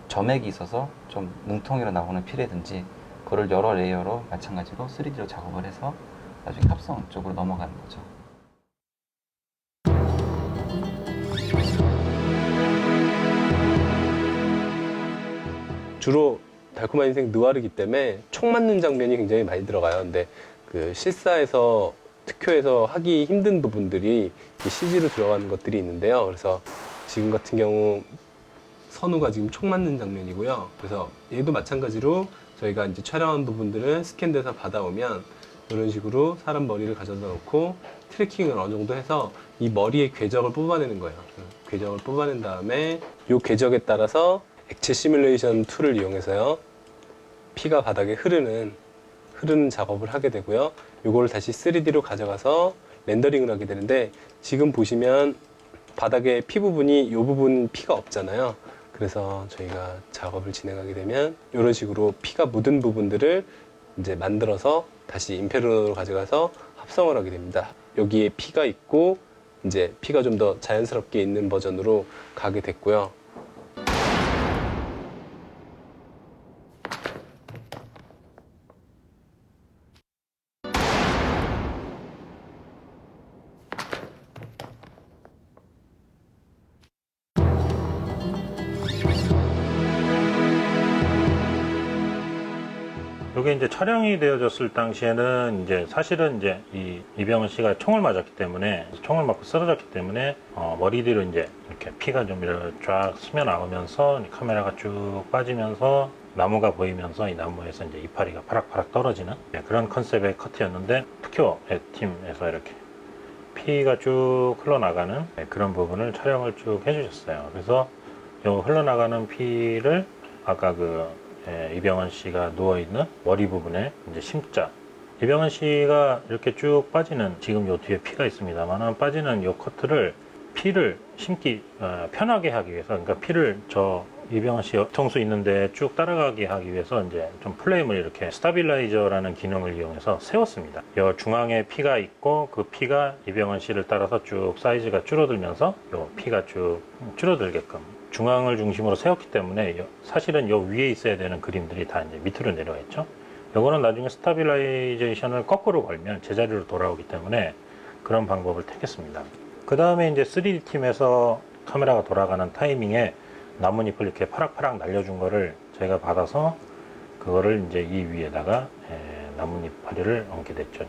점액이 있어서 좀 뭉텅이로 나오는 피라든지 그걸 여러 레이어로 마찬가지로 3D로 작업을 해서 나중에 합성 쪽으로 넘어가는 거죠. 주로 달콤한 인생 느와르기 때문에 총 맞는 장면이 굉장히 많이 들어가요. 근데 그 실사에서 특효에서 하기 힘든 부분들이 CG로 들어가는 것들이 있는데요. 그래서 지금 같은 경우 선우가 지금 총 맞는 장면이고요. 그래서 얘도 마찬가지로 저희가 이제 촬영한 부분들을 스캔돼서 받아오면 이런 식으로 사람 머리를 가져다 놓고 트래킹을 어느 정도 해서 이 머리의 궤적을 뽑아내는 거예요. 궤적을 뽑아낸 다음에 이 궤적에 따라서 액체 시뮬레이션 툴을 이용해서요, 피가 바닥에 흐르는 작업을 하게 되고요. 이걸 다시 3D로 가져가서 렌더링을 하게 되는데, 지금 보시면 바닥에 피 부분이 이 부분 피가 없잖아요. 그래서 저희가 작업을 진행하게 되면 이런 식으로 피가 묻은 부분들을 이제 만들어서 다시 인페르노로 가져가서 합성을 하게 됩니다. 여기에 피가 있고 이제 피가 좀 더 자연스럽게 있는 버전으로 가게 됐고요. 이게 이제 촬영이 되어졌을 당시에는 이제 사실은 이제 이 이병헌 씨가 총을 맞았기 때문에, 총을 맞고 쓰러졌기 때문에 머리 뒤로 이제 이렇게 피가 좀 이렇게 쫙 스며 나오면서 카메라가 쭉 빠지면서 나무가 보이면서 이 나무에서 이제 이파리가 파락파락 떨어지는 그런 컨셉의 커트였는데, 특효의 팀에서 이렇게 피가 쭉 흘러나가는 그런 부분을 촬영을 쭉 해주셨어요. 그래서 이 흘러나가는 피를 아까 이병헌 씨가 누워있는 머리 부분에 이제 심자, 이병헌 씨가 이렇게 쭉 빠지는, 지금 요 뒤에 피가 있습니다만 빠지는 요 커트를 피를 심기 편하게 하기 위해서, 그러니까 피를 이병헌 씨 뒤통수 있는데 쭉 따라가게 하기 위해서 이제 좀 플레임을 이렇게 스타빌라이저라는 기능을 이용해서 세웠습니다. 요 중앙에 피가 있고 그 피가 이병헌 씨를 따라서 쭉 사이즈가 줄어들면서 요 피가 쭉 줄어들게끔 중앙을 중심으로 세웠기 때문에 사실은 요 위에 있어야 되는 그림들이 다 이제 밑으로 내려와 있죠. 요거는 나중에 스타빌라이제이션을 거꾸로 걸면 제자리로 돌아오기 때문에 그런 방법을 택했습니다. 그 다음에 이제 3D 팀에서 카메라가 돌아가는 타이밍에 나뭇잎을 이렇게 파락파락 날려준 거를 저희가 받아서 그거를 이제 이 위에다가 나뭇잎 파리를 얹게 됐죠.